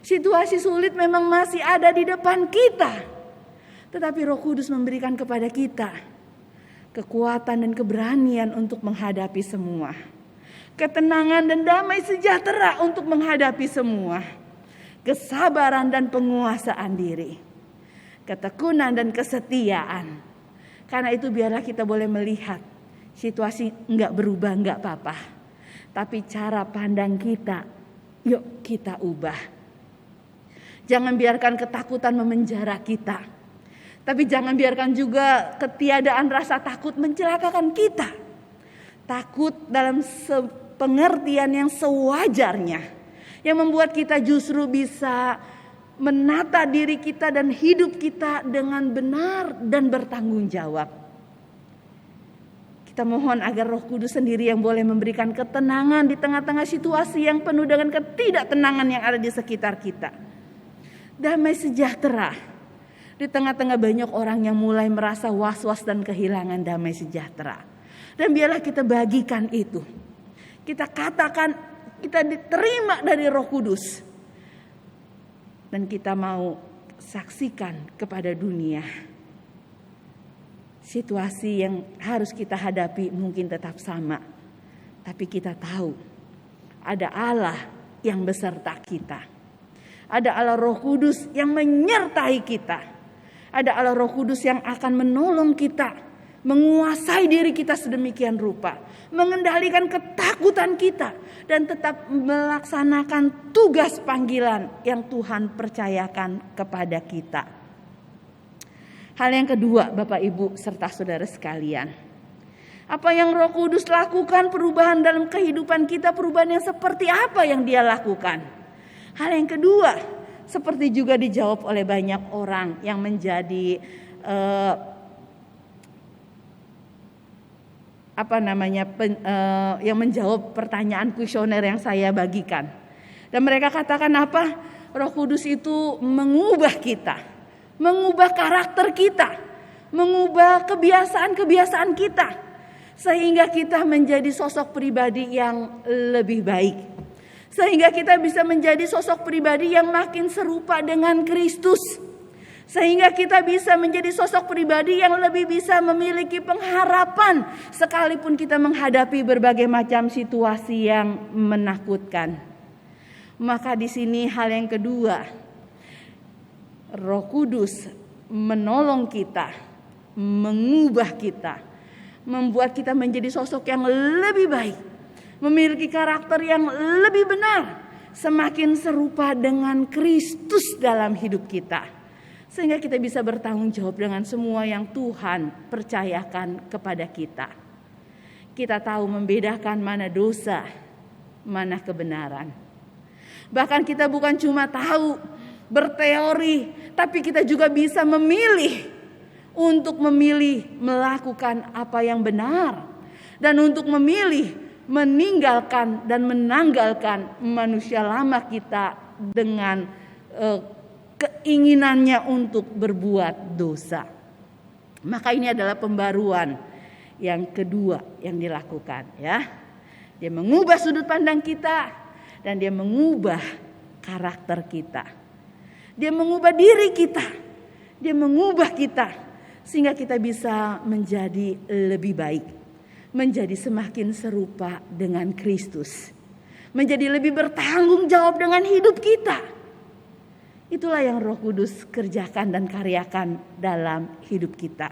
Situasi sulit memang masih ada di depan kita. Tetapi Roh Kudus memberikan kepada kita kekuatan dan keberanian untuk menghadapi semua. Ketenangan dan damai sejahtera untuk menghadapi semua. Kesabaran dan penguasaan diri. Ketekunan dan kesetiaan. Karena itu biarlah kita boleh melihat situasi enggak berubah enggak apa-apa. Tapi cara pandang kita, yuk kita ubah. Jangan biarkan ketakutan memenjara kita. Tapi jangan biarkan juga ketiadaan rasa takut mencelakakan kita. Takut dalam pengertian yang sewajarnya. Yang membuat kita justru bisa menata diri kita dan hidup kita dengan benar dan bertanggung jawab. Kita mohon agar Roh Kudus sendiri yang boleh memberikan ketenangan di tengah-tengah situasi yang penuh dengan ketidaktenangan yang ada di sekitar kita. Damai sejahtera di tengah-tengah banyak orang yang mulai merasa was-was dan kehilangan damai sejahtera. Dan biarlah kita bagikan itu. Kita katakan kita diterima dari Roh Kudus. Dan kita mau saksikan kepada dunia. Situasi yang harus kita hadapi mungkin tetap sama. Tapi kita tahu ada Allah yang beserta kita. Ada Allah Roh Kudus yang menyertai kita. Ada Allah Roh Kudus yang akan menolong kita, menguasai diri kita sedemikian rupa, mengendalikan ketakutan kita, dan tetap melaksanakan tugas panggilan yang Tuhan percayakan kepada kita. Hal yang kedua, Bapak Ibu serta saudara sekalian, apa yang Roh Kudus lakukan, perubahan dalam kehidupan kita, perubahan yang seperti apa yang Dia lakukan? Hal yang kedua, seperti juga dijawab oleh banyak orang yang menjadi yang menjawab pertanyaan kuesioner yang saya bagikan. Dan mereka katakan apa? Roh Kudus itu mengubah kita, mengubah karakter kita, mengubah kebiasaan-kebiasaan kita, sehingga kita menjadi sosok pribadi yang lebih baik. Sehingga kita bisa menjadi sosok pribadi yang makin serupa dengan Kristus. Sehingga kita bisa menjadi sosok pribadi yang lebih bisa memiliki pengharapan sekalipun kita menghadapi berbagai macam situasi yang menakutkan. Maka di sini hal yang kedua, Roh Kudus menolong kita, mengubah kita, membuat kita menjadi sosok yang lebih baik, memiliki karakter yang lebih benar, semakin serupa dengan Kristus dalam hidup kita. Sehingga kita bisa bertanggung jawab dengan semua yang Tuhan percayakan kepada kita. Kita tahu membedakan mana dosa, mana kebenaran. Bahkan kita bukan cuma tahu berteori, tapi kita juga bisa memilih untuk melakukan apa yang benar, dan untuk memilih meninggalkan dan menanggalkan manusia lama kita dengan keinginannya untuk berbuat dosa. Maka ini adalah pembaruan yang kedua yang dilakukan, ya. Dia mengubah sudut pandang kita dan dia mengubah karakter kita. Dia mengubah diri kita. Dia mengubah kita sehingga kita bisa menjadi lebih baik, menjadi semakin serupa dengan Kristus, menjadi lebih bertanggung jawab dengan hidup kita. Itulah yang Roh Kudus kerjakan dan karyakan dalam hidup kita.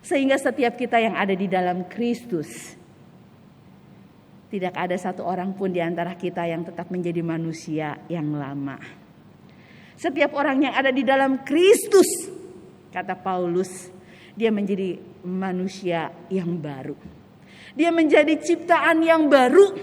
Sehingga setiap kita yang ada di dalam Kristus, tidak ada satu orang pun di antara kita yang tetap menjadi manusia yang lama. Setiap orang yang ada di dalam Kristus, kata Paulus, dia menjadi manusia yang baru. Dia menjadi ciptaan yang baru.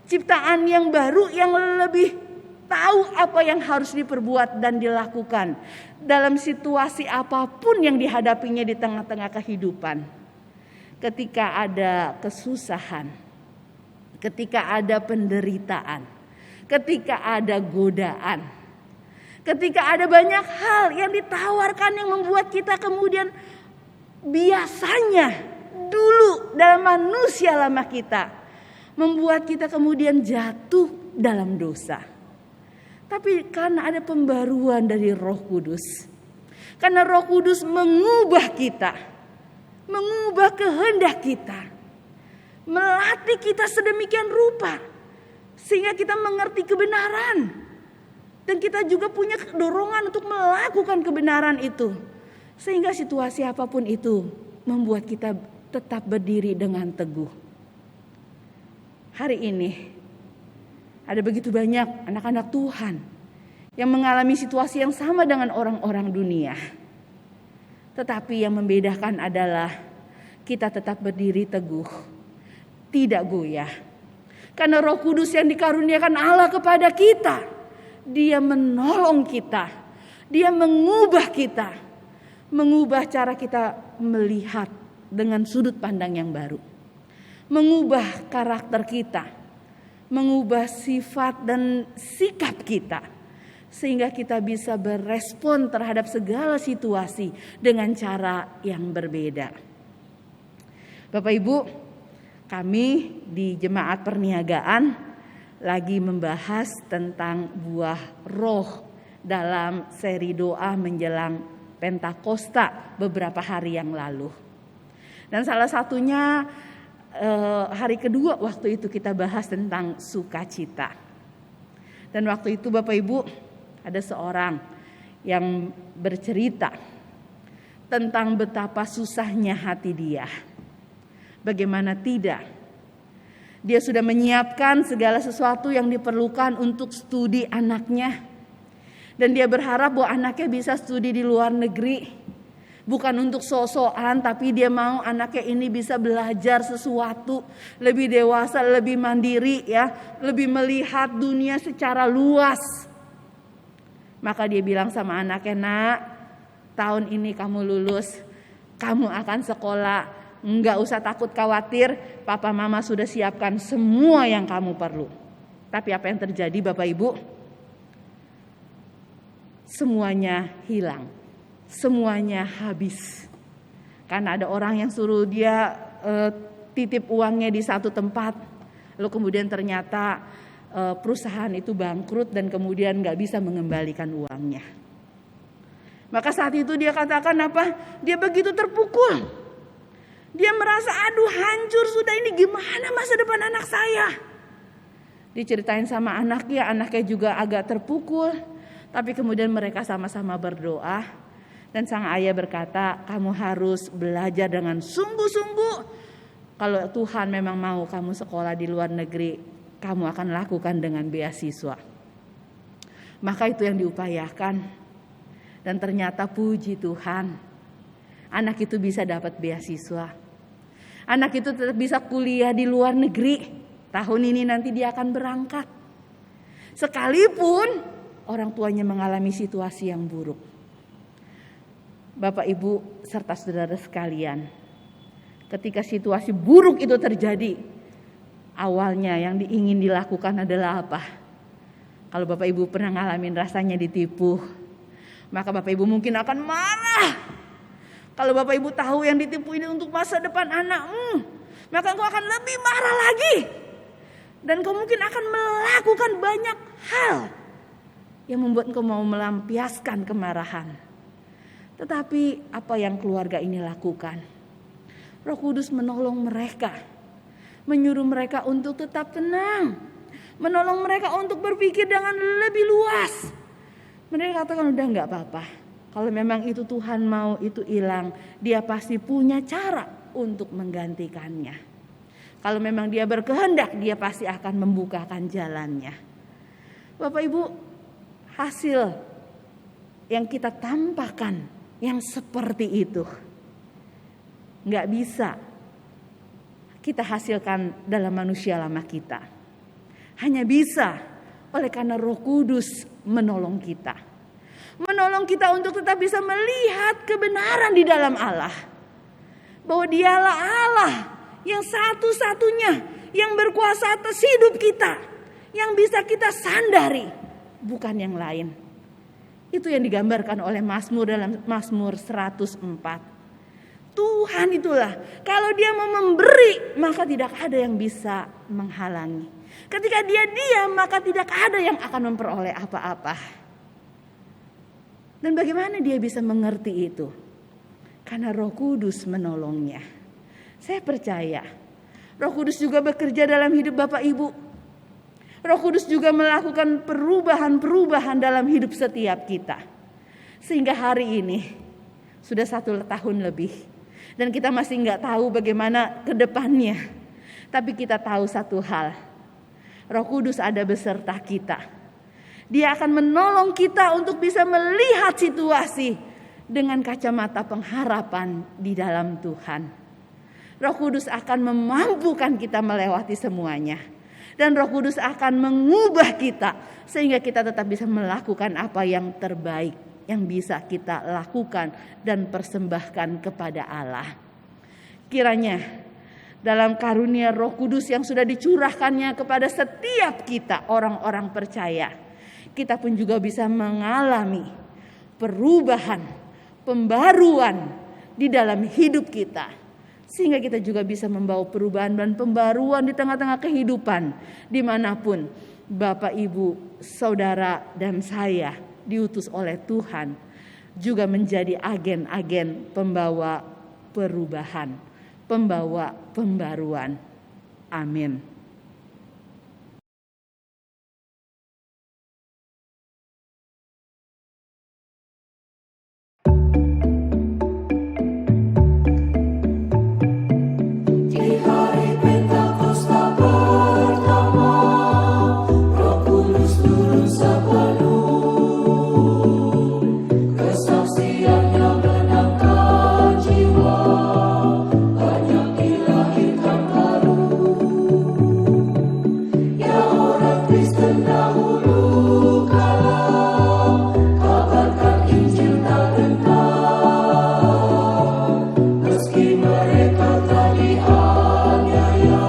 Ciptaan yang baru yang lebih tahu apa yang harus diperbuat dan dilakukan dalam situasi apapun yang dihadapinya di tengah-tengah kehidupan. Ketika ada kesusahan, ketika ada penderitaan, ketika ada godaan, ketika ada banyak hal yang ditawarkan yang membuat kita kemudian biasanya dulu dalam manusia lama kita membuat kita kemudian jatuh dalam dosa. Tapi karena ada pembaruan dari Roh Kudus, karena Roh Kudus mengubah kita, mengubah kehendak kita, melatih kita sedemikian rupa sehingga kita mengerti kebenaran, dan kita juga punya dorongan untuk melakukan kebenaran itu, sehingga situasi apapun itu membuat kita tetap berdiri dengan teguh. Hari ini ada begitu banyak anak-anak Tuhan yang mengalami situasi yang sama dengan orang-orang dunia. Tetapi yang membedakan adalah kita tetap berdiri teguh, tidak goyah. Karena Roh Kudus yang dikaruniakan Allah kepada kita, Dia menolong kita, Dia mengubah kita, mengubah cara kita melihat dengan sudut pandang yang baru, mengubah karakter kita, mengubah sifat dan sikap kita, sehingga kita bisa berespon terhadap segala situasi dengan cara yang berbeda. Bapak Ibu, kami di Jemaat Perniagaan lagi membahas tentang buah roh dalam seri doa menjelang Pentakosta beberapa hari yang lalu. Dan salah satunya hari kedua waktu itu kita bahas tentang sukacita. Dan waktu itu Bapak Ibu, ada seorang yang bercerita tentang betapa susahnya hati dia. Bagaimana tidak? Dia sudah menyiapkan segala sesuatu yang diperlukan untuk studi anaknya. Dan dia berharap bahwa anaknya bisa studi di luar negeri. Bukan untuk sok-sokan, tapi dia mau anaknya ini bisa belajar sesuatu. Lebih dewasa, lebih mandiri ya. Lebih melihat dunia secara luas. Maka dia bilang sama anaknya, "Nak, tahun ini kamu lulus. Kamu akan sekolah. Enggak usah takut khawatir, papa mama sudah siapkan semua yang kamu perlu." Tapi apa yang terjadi Bapak Ibu? Semuanya hilang. Semuanya habis. Karena ada orang yang suruh dia titip uangnya di satu tempat. Lalu kemudian ternyata perusahaan itu bangkrut dan kemudian gak bisa mengembalikan uangnya. Maka saat itu dia katakan apa? Dia begitu terpukul. Dia merasa aduh hancur sudah, ini gimana masa depan anak saya. Diceritain sama anaknya juga agak terpukul. Tapi kemudian mereka sama-sama berdoa. Dan sang ayah berkata, kamu harus belajar dengan sungguh-sungguh. Kalau Tuhan memang mau kamu sekolah di luar negeri, kamu akan lakukan dengan beasiswa. Maka itu yang diupayakan. Dan ternyata puji Tuhan, anak itu bisa dapat beasiswa. Anak itu tetap bisa kuliah di luar negeri. Tahun ini nanti dia akan berangkat. Sekalipun orang tuanya mengalami situasi yang buruk. Bapak, Ibu, serta saudara sekalian, ketika situasi buruk itu terjadi, awalnya yang ingin dilakukan adalah apa? Kalau Bapak Ibu pernah ngalamin rasanya ditipu, maka Bapak Ibu mungkin akan marah. Kalau Bapak Ibu tahu yang ditipu ini untuk masa depan anakmu, maka engkau akan lebih marah lagi. Dan kau mungkin akan melakukan banyak hal yang membuat engkau mau melampiaskan kemarahan. Tetapi apa yang keluarga ini lakukan? Roh Kudus menolong mereka, menyuruh mereka untuk tetap tenang, menolong mereka untuk berpikir dengan lebih luas. Mereka katakan udah gak apa-apa. Kalau memang itu Tuhan mau itu hilang, dia pasti punya cara untuk menggantikannya. Kalau memang dia berkehendak, dia pasti akan membukakan jalannya. Bapak Ibu, hasil yang kita tampakkan yang seperti itu gak bisa kita hasilkan dalam manusia lama kita. Hanya bisa oleh karena Roh Kudus menolong kita. Menolong kita untuk tetap bisa melihat kebenaran di dalam Allah. Bahwa dialah Allah yang satu-satunya yang berkuasa atas hidup kita. Yang bisa kita sandari, bukan yang lain. Itu yang digambarkan oleh Mazmur dalam Mazmur 104. Tuhan itulah, kalau dia mau memberi, maka tidak ada yang bisa menghalangi. Ketika dia diam, maka tidak ada yang akan memperoleh apa-apa. Dan bagaimana dia bisa mengerti itu? Karena Roh Kudus menolongnya. Saya percaya Roh Kudus juga bekerja dalam hidup Bapak Ibu. Roh Kudus juga melakukan perubahan-perubahan dalam hidup setiap kita. Sehingga hari ini sudah 1 tahun lebih. Dan kita masih gak tahu bagaimana ke depannya. Tapi kita tahu satu hal. Roh Kudus ada beserta kita. Dia akan menolong kita untuk bisa melihat situasi dengan kacamata pengharapan di dalam Tuhan. Roh Kudus akan memampukan kita melewati semuanya. Dan Roh Kudus akan mengubah kita sehingga kita tetap bisa melakukan apa yang terbaik yang bisa kita lakukan dan persembahkan kepada Allah. Kiranya dalam karunia Roh Kudus yang sudah dicurahkannya kepada setiap kita orang-orang percaya, kita pun juga bisa mengalami perubahan, pembaruan di dalam hidup kita. Sehingga kita juga bisa membawa perubahan dan pembaruan di tengah-tengah kehidupan. Dimanapun Bapak, Ibu, Saudara, dan saya diutus oleh Tuhan. Juga menjadi agen-agen pembawa perubahan, pembawa pembaruan. Amin. Kristen dahulu kala, kabarkan Injil tak gentar. Meski mereka telah dianiaya,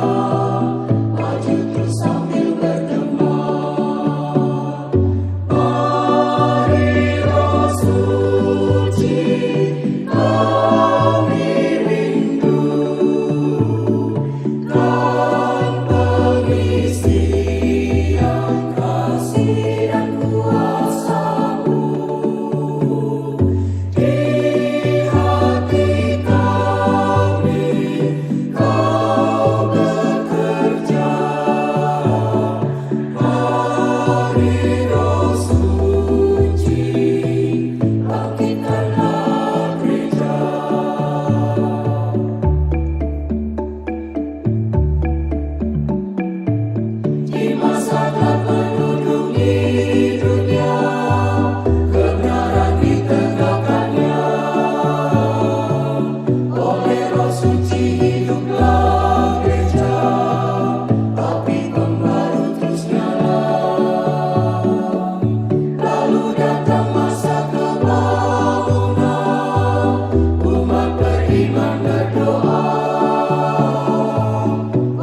maju terus sambil bergema. Mari Roh Suci, kami rindu, kan pengisi yang kasih dan kuasa-Mu. Di hati kami Kau bekerja. Mari Roh Suci, bangkitkanlah gereja. Di masa telah menudungi dunia, kebenaran ditegakkannya. Oleh Roh Suci hiduplah gereja, api pembaru terus nyala. Lalu datang masa kebangunan, umat beriman berdoa.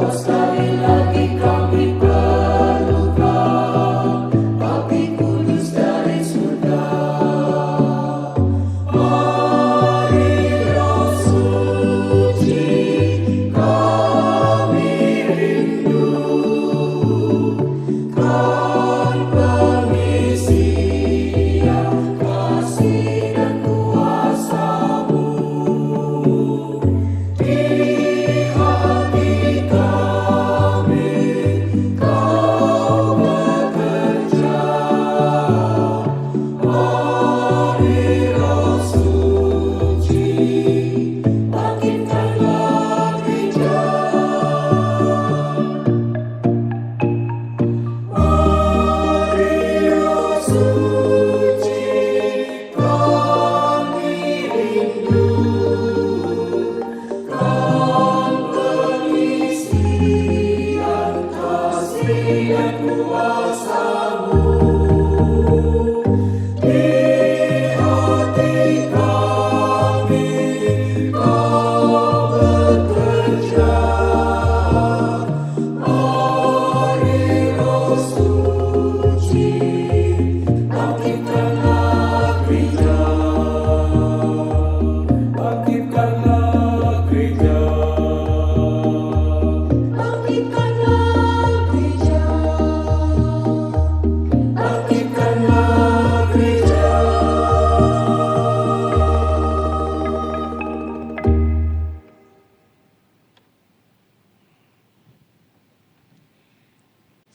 Oh, sekali lagi kami perlukan api kudus dari surga. Mari Roh Suci, kami rindu, kan pengisi yang kasih dan kuasa-Mu. Di hati kami Kau bekerja. Mari Roh Suci, bangkitkanlah gereja. Mari Roh Suci, kami rindu, kan pengisi yang kasih dan kuasa-Mu. Di hati kami Kau bekerja. Mari Roh Suci, bangkitkanlah gereja. Bangkitkanlah gereja. Bangkitkanlah gereja. Bangkitkanlah gereja.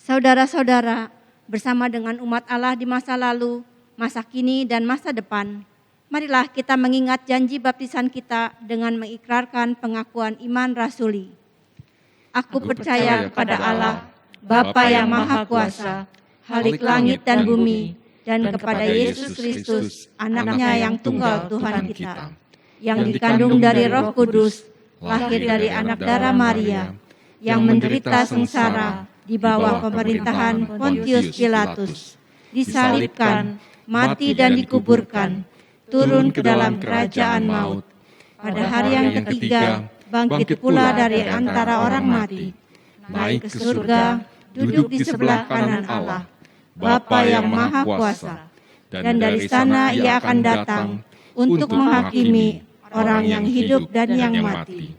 Saudara-saudara, bersama dengan umat Allah di masa lalu, masa kini, dan masa depan, marilah kita mengingat janji baptisan kita dengan mengikrarkan pengakuan iman rasuli. Aku percaya kepada Allah, Bapa yang Maha Kuasa, Khalik langit dan bumi, dan kepada Yesus Kristus, Anaknya yang tunggal Tuhan kita, yang dikandung dari Roh Kudus, lahir dari anak darah Maria, yang menderita sengsara di bawah pemerintahan Pontius Pilatus, disalibkan, mati dan dikuburkan, turun ke dalam kerajaan maut. Pada hari yang ketiga, bangkit pula dari antara orang mati, naik ke surga, duduk di sebelah kanan Allah, Bapa yang Maha Kuasa, dan dari sana Ia akan datang untuk menghakimi orang yang hidup dan yang mati.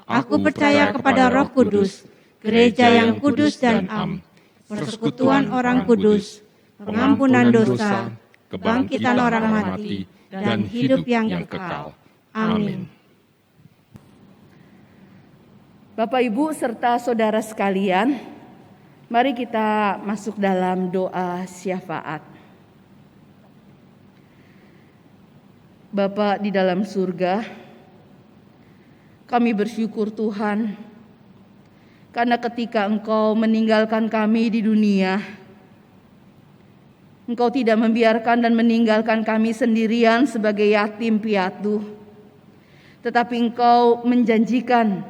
Aku percaya kepada Roh Kudus, gereja yang kudus dan am, persekutuan orang kudus, pengampunan dosa, kebangkitan orang mati, dan hidup yang kekal. Amin. Bapak, Ibu, serta saudara sekalian, mari kita masuk dalam doa syafaat. Bapa di dalam surga, kami bersyukur Tuhan, karena ketika Engkau meninggalkan kami di dunia, Engkau tidak membiarkan dan meninggalkan kami sendirian sebagai yatim piatu, tetapi Engkau menjanjikan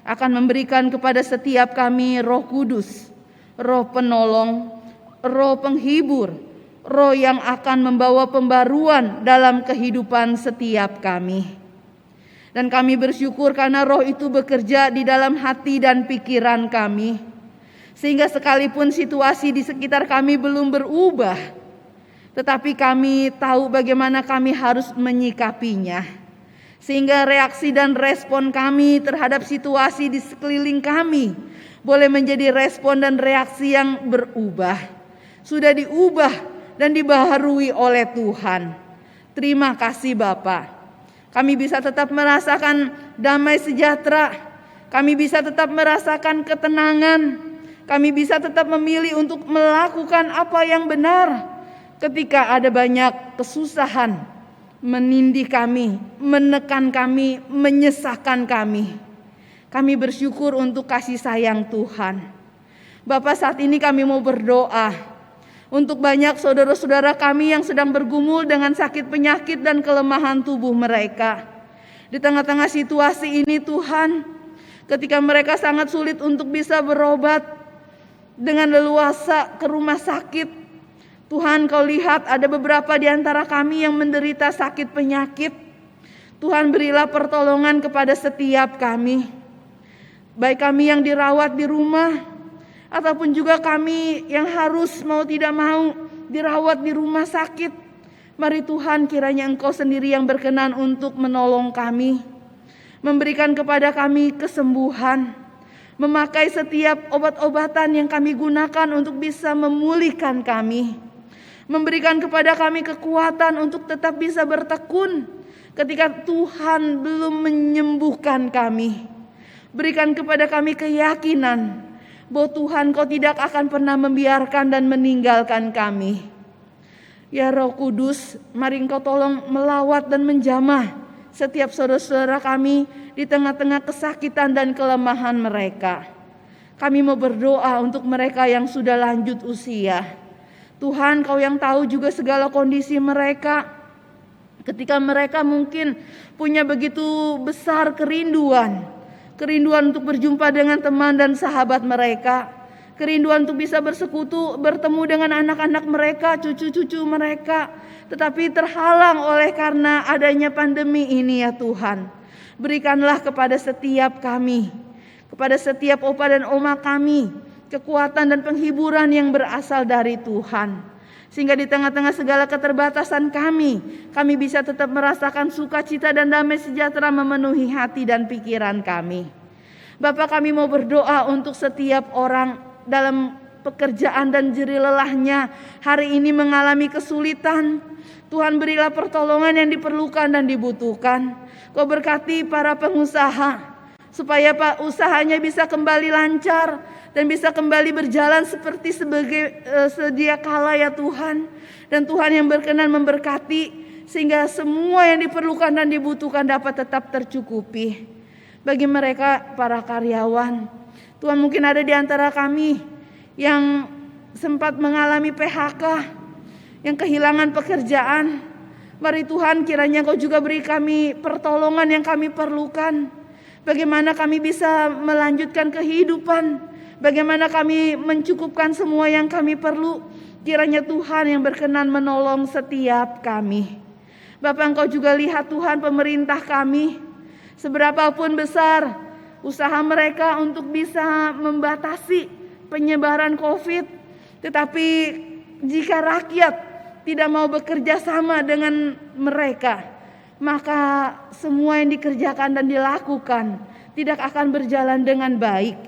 akan memberikan kepada setiap kami Roh Kudus Roh penolong, Roh penghibur, Roh yang akan membawa pembaruan dalam kehidupan setiap kami. Dan kami bersyukur karena Roh itu bekerja di dalam hati dan pikiran kami, sehingga sekalipun situasi di sekitar kami belum berubah, tetapi kami tahu bagaimana kami harus menyikapinya, sehingga reaksi dan respon kami terhadap situasi di sekeliling kami boleh menjadi respon dan reaksi yang berubah, sudah diubah dan dibaharui oleh Tuhan. Terima kasih Bapa. Kami bisa tetap merasakan damai sejahtera, kami bisa tetap merasakan ketenangan, kami bisa tetap memilih untuk melakukan apa yang benar ketika ada banyak kesusahan menindih kami, menekan kami, menyesakkan kami. Kami bersyukur untuk kasih sayang Tuhan. Bapak, saat ini kami mau berdoa untuk banyak saudara-saudara kami yang sedang bergumul dengan sakit penyakit dan kelemahan tubuh mereka. Di tengah-tengah situasi ini Tuhan, ketika mereka sangat sulit untuk bisa berobat dengan leluasa ke rumah sakit, Tuhan, Kau lihat ada beberapa di antara kami yang menderita sakit penyakit. Tuhan, berilah pertolongan kepada setiap kami, baik kami yang dirawat di rumah, ataupun juga kami yang harus mau tidak mau dirawat di rumah sakit. Mari Tuhan, kiranya Engkau sendiri yang berkenan untuk menolong kami, memberikan kepada kami kesembuhan, memakai setiap obat-obatan yang kami gunakan untuk bisa memulihkan kami, memberikan kepada kami kekuatan untuk tetap bisa bertekun ketika Tuhan belum menyembuhkan kami. Berikan kepada kami keyakinan bahwa Tuhan, Kau tidak akan pernah membiarkan dan meninggalkan kami. Ya Roh Kudus, mari Engkau tolong melawat dan menjamah setiap saudara-saudara kami di tengah-tengah kesakitan dan kelemahan mereka. Kami mau berdoa untuk mereka yang sudah lanjut usia. Tuhan, Kau yang tahu juga segala kondisi mereka. Ketika mereka mungkin punya begitu besar kerinduan untuk berjumpa dengan teman dan sahabat mereka, kerinduan untuk bisa bersekutu, bertemu dengan anak-anak mereka, cucu-cucu mereka, tetapi terhalang oleh karena adanya pandemi ini ya Tuhan. Berikanlah kepada setiap kami, kepada setiap opa dan oma kami, kekuatan dan penghiburan yang berasal dari Tuhan, sehingga di tengah-tengah segala keterbatasan kami bisa tetap merasakan sukacita dan damai sejahtera memenuhi hati dan pikiran kami. Bapak, kami mau berdoa untuk setiap orang dalam pekerjaan dan jerih lelahnya hari ini mengalami kesulitan. Tuhan, berilah pertolongan yang diperlukan dan dibutuhkan. Kau berkati para pengusaha supaya usahanya bisa kembali lancar dan bisa kembali berjalan seperti sedia kala ya Tuhan. Dan Tuhan yang berkenan memberkati sehingga semua yang diperlukan dan dibutuhkan dapat tetap tercukupi. Bagi mereka para karyawan, Tuhan, mungkin ada di antara kami yang sempat mengalami PHK, yang kehilangan pekerjaan. Mari Tuhan, kiranya Kau juga beri kami pertolongan yang kami perlukan. Bagaimana kami bisa melanjutkan kehidupan, bagaimana kami mencukupkan semua yang kami perlu. Kiranya Tuhan yang berkenan menolong setiap kami. Bapak, Engkau juga lihat Tuhan pemerintah kami, seberapapun besar usaha mereka untuk bisa membatasi penyebaran COVID, tetapi jika rakyat tidak mau bekerja sama dengan mereka, maka semua yang dikerjakan dan dilakukan tidak akan berjalan dengan baik.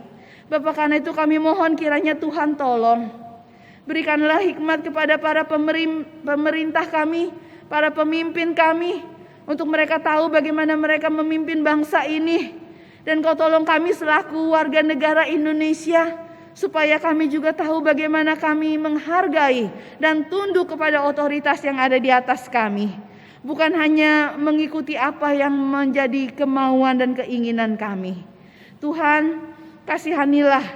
Bapak, karena itu kami mohon kiranya Tuhan tolong berikanlah hikmat kepada para pemerintah kami, para pemimpin kami, untuk mereka tahu bagaimana mereka memimpin bangsa ini. Dan Kau tolong kami selaku warga negara Indonesia, supaya kami juga tahu bagaimana kami menghargai dan tunduk kepada otoritas yang ada di atas kami. Bukan hanya mengikuti apa yang menjadi kemauan dan keinginan kami. Tuhan, kasihanilah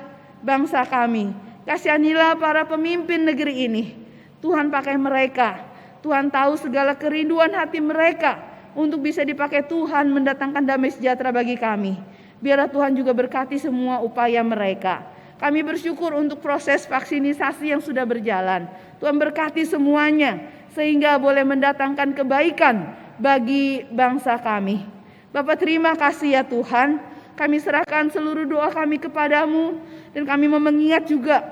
bangsa kami, kasihanilah para pemimpin negeri ini. Tuhan, pakai mereka. Tuhan tahu segala kerinduan hati mereka untuk bisa dipakai Tuhan mendatangkan damai sejahtera bagi kami. Biarlah Tuhan juga berkati semua upaya mereka. Kami bersyukur untuk proses vaksinisasi yang sudah berjalan. Tuhan berkati semuanya sehingga boleh mendatangkan kebaikan bagi bangsa kami. Bapa, terima kasih ya Tuhan. Kami serahkan seluruh doa kami kepadamu dan kami mau mengingat juga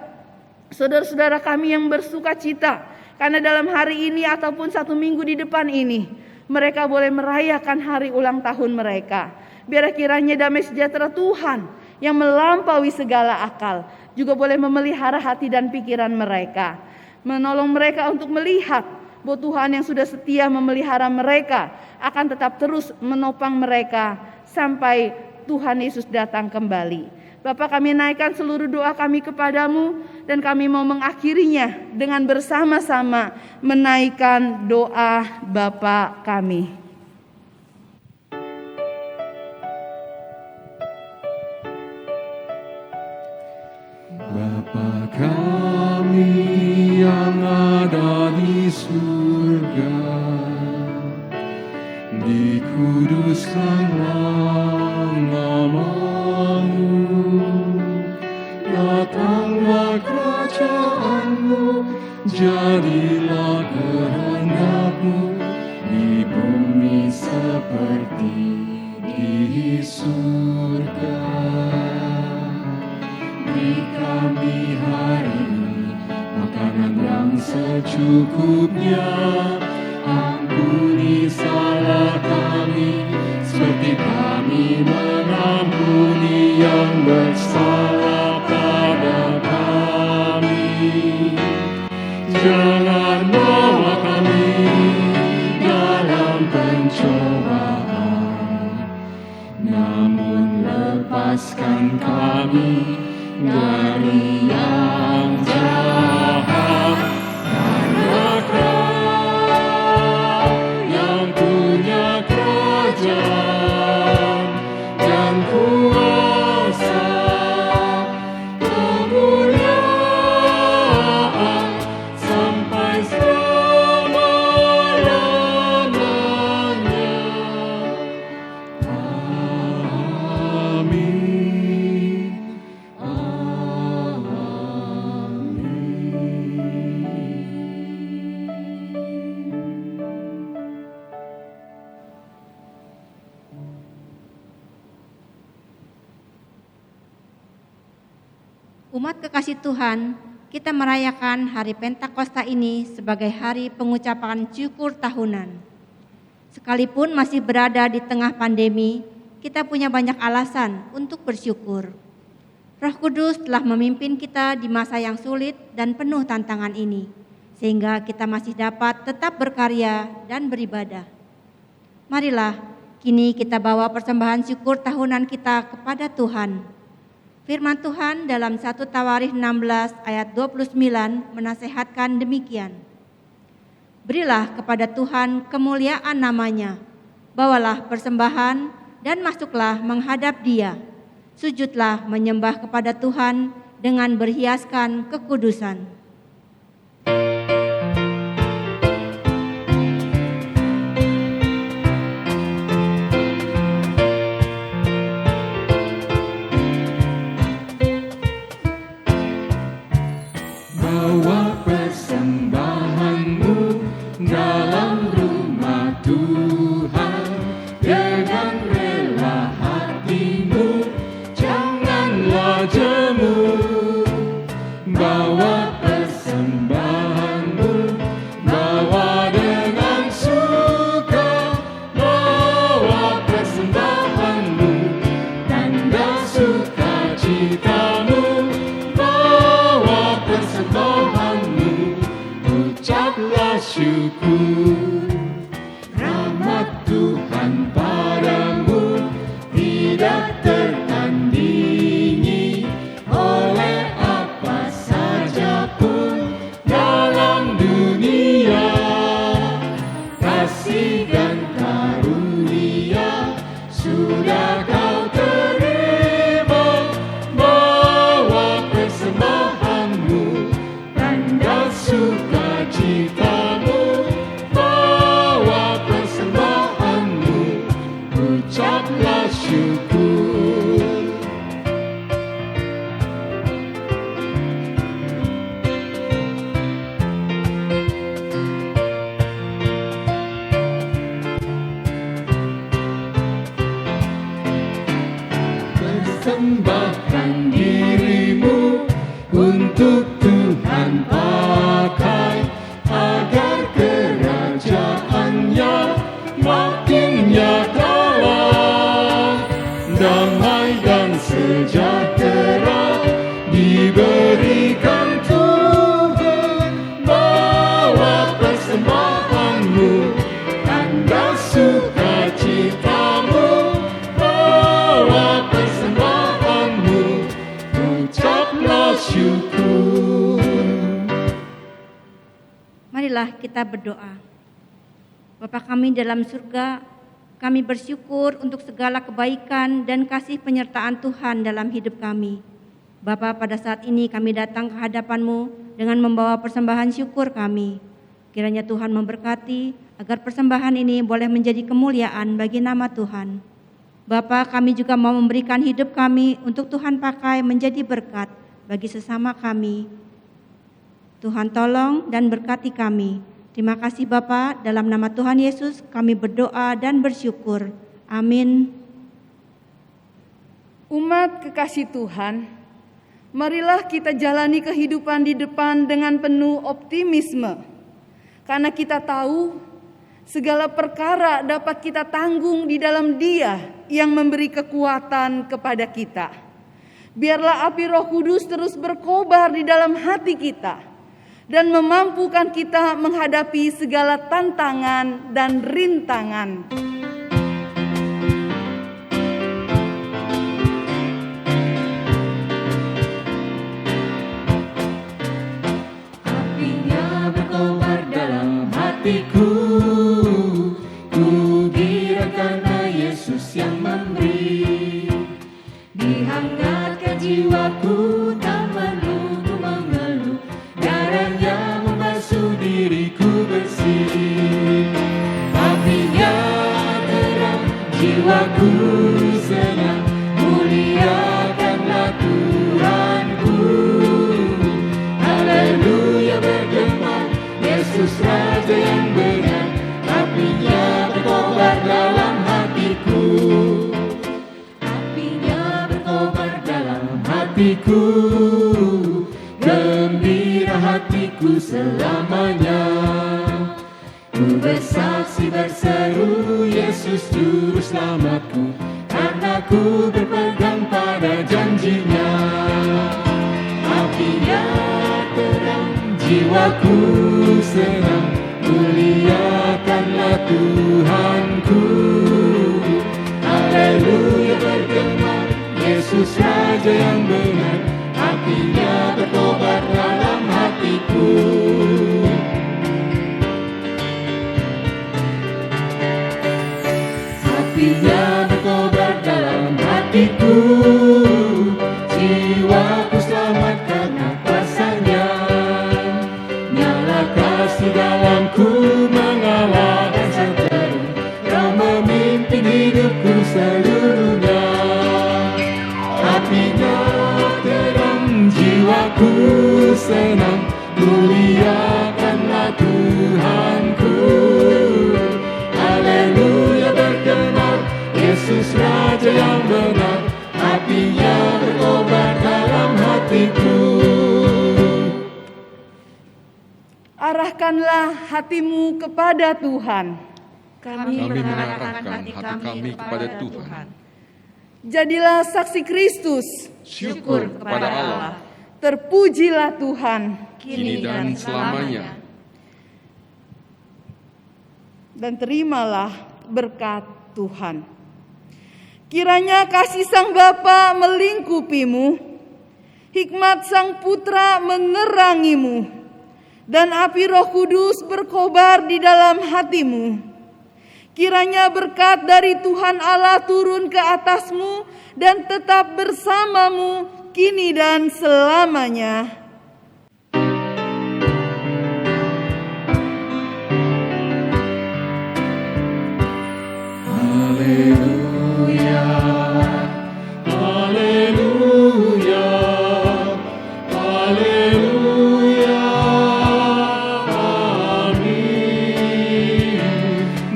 saudara-saudara kami yang bersuka cita karena dalam hari ini ataupun 1 minggu di depan ini mereka boleh merayakan hari ulang tahun mereka. Biar kiranya damai sejahtera Tuhan yang melampaui segala akal juga boleh memelihara hati dan pikiran mereka, menolong mereka untuk melihat bahwa Tuhan yang sudah setia memelihara mereka akan tetap terus menopang mereka sampai Tuhan Yesus datang kembali. Bapa, kami naikkan seluruh doa kami kepadamu dan kami mau mengakhirinya dengan bersama-sama menaikkan doa Bapa kami. Bapa kami yang ada di surga, dikuduskanlah nama-Mu, datanglah kerajaan-Mu, jadilah kehendak-Mu di bumi seperti di surga. Beri kami hari ini makanan yang secukupnya, ampuni salah kami seperti kami mengampuni yang bersalah pada kami. Jangan bawa kami dalam pencobaan, namun lepaskan kami dari yang jahat, karena Kau yang punya kerajaan dan kuasa, kemuliaan sampai selama-lamanya. Amin. Umat kekasih Tuhan, kita merayakan hari Pentakosta ini sebagai hari pengucapan syukur tahunan. Sekalipun masih berada di tengah pandemi, kita punya banyak alasan untuk bersyukur. Roh Kudus telah memimpin kita di masa yang sulit dan penuh tantangan ini, sehingga kita masih dapat tetap berkarya dan beribadah. Marilah, kini kita bawa persembahan syukur tahunan kita kepada Tuhan. Firman Tuhan dalam 1 Tawarikh 16 ayat 29 menasihatkan demikian. Berilah kepada Tuhan kemuliaan namanya, bawalah persembahan dan masuklah menghadap Dia. Sujudlah menyembah kepada Tuhan dengan berhiaskan kekudusan. Bawa persembahanmu dalam rumah Tuhan dengan rela hatimu, janganlah jemu. Bawa persembahanmu, bawa dengan suka, bawa persembahanmu, tanda sukacitamu. Persembahanmu, ucaplah syukur. Rahmat Tuhan padamu tidak tertandingi oleh apa saja pun dalam dunia. Kasih dan karunia sudah kau terima. Bawa persembahanmu, tanda sukacitamu, bawa Marilah kita berdoa. Bapa kami dalam surga, kami bersyukur untuk segala kebaikan dan kasih penyertaan Tuhan dalam hidup kami. Bapa, pada saat ini kami datang ke hadapan-Mu dengan membawa persembahan syukur kami. Kiranya Tuhan memberkati agar persembahan ini boleh menjadi kemuliaan bagi nama Tuhan. Bapa, kami juga mau memberikan hidup kami untuk Tuhan pakai menjadi berkat bagi sesama kami. Tuhan tolong dan berkati kami. Terima kasih Bapa, dalam nama Tuhan Yesus kami berdoa dan bersyukur. Amin. Umat kekasih Tuhan, marilah kita jalani kehidupan di depan dengan penuh optimisme. Karena kita tahu segala perkara dapat kita tanggung di dalam Dia yang memberi kekuatan kepada kita. Biarlah api Roh Kudus terus berkobar di dalam hati kita dan memampukan kita menghadapi segala tantangan dan rintangan. Apinya berkobar dalam hatiku, ku girang karena Yesus yang memberi. Dihangatkan jiwaku, tak melulu mengeluh, darahnya membasuh diriku bersih. Apinya terang, jiwaku senang, muliakanlah Tuhanku. Haleluya bergema, Yesus Raja yang benar. Apinya berkobar dalam hatiku, apinya berkobar dalam hatiku. Gembira hatiku selamanya, ku bersaksi berseru, Yesus Juru Selamatku, karena ku berpegang pada janjinya. Apinya terang, jiwaku senang, muliakanlah Tuhanku. Haleluya bergema, Yesus Raja yang benar. Apinya berkobar dalam hatiku, apinya berkobar dalam hatiku. Jiwaku selamat karena kuasa-Nya, nyala kasih dalamku mengalahkan seteru. Kau memimpin hidupku seluruhnya. Apinya terang, jiwaku senang, muliakanlah Tuhanku. Haleluya bergema, Yesus Raja yang benar. Apinya berkobar dalam hatiku. Arahkanlah hatimu kepada Tuhan. Kami mengarahkan hati kami kepada Tuhan. Jadilah saksi Kristus. Syukur kepada Allah, Terpujilah Tuhan. kini dan selamanya. Dan terimalah berkat Tuhan. Kiranya kasih Sang Bapa melingkupimu, hikmat Sang Putra menerangimu, dan api Roh Kudus berkobar di dalam hatimu. Kiranya berkat dari Tuhan Allah turun ke atasmu dan tetap bersamamu kini dan selamanya. Haleluya, haleluya, haleluya, amin.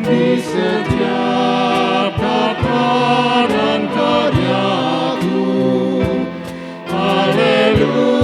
Di setiap kata dan karyaku, haleluya,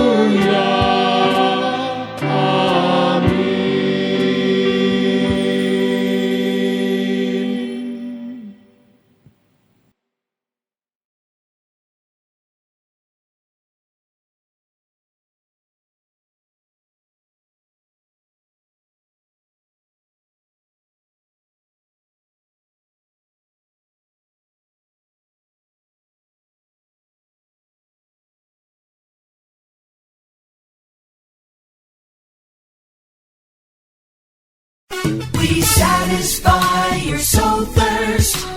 We satisfy your soul thirst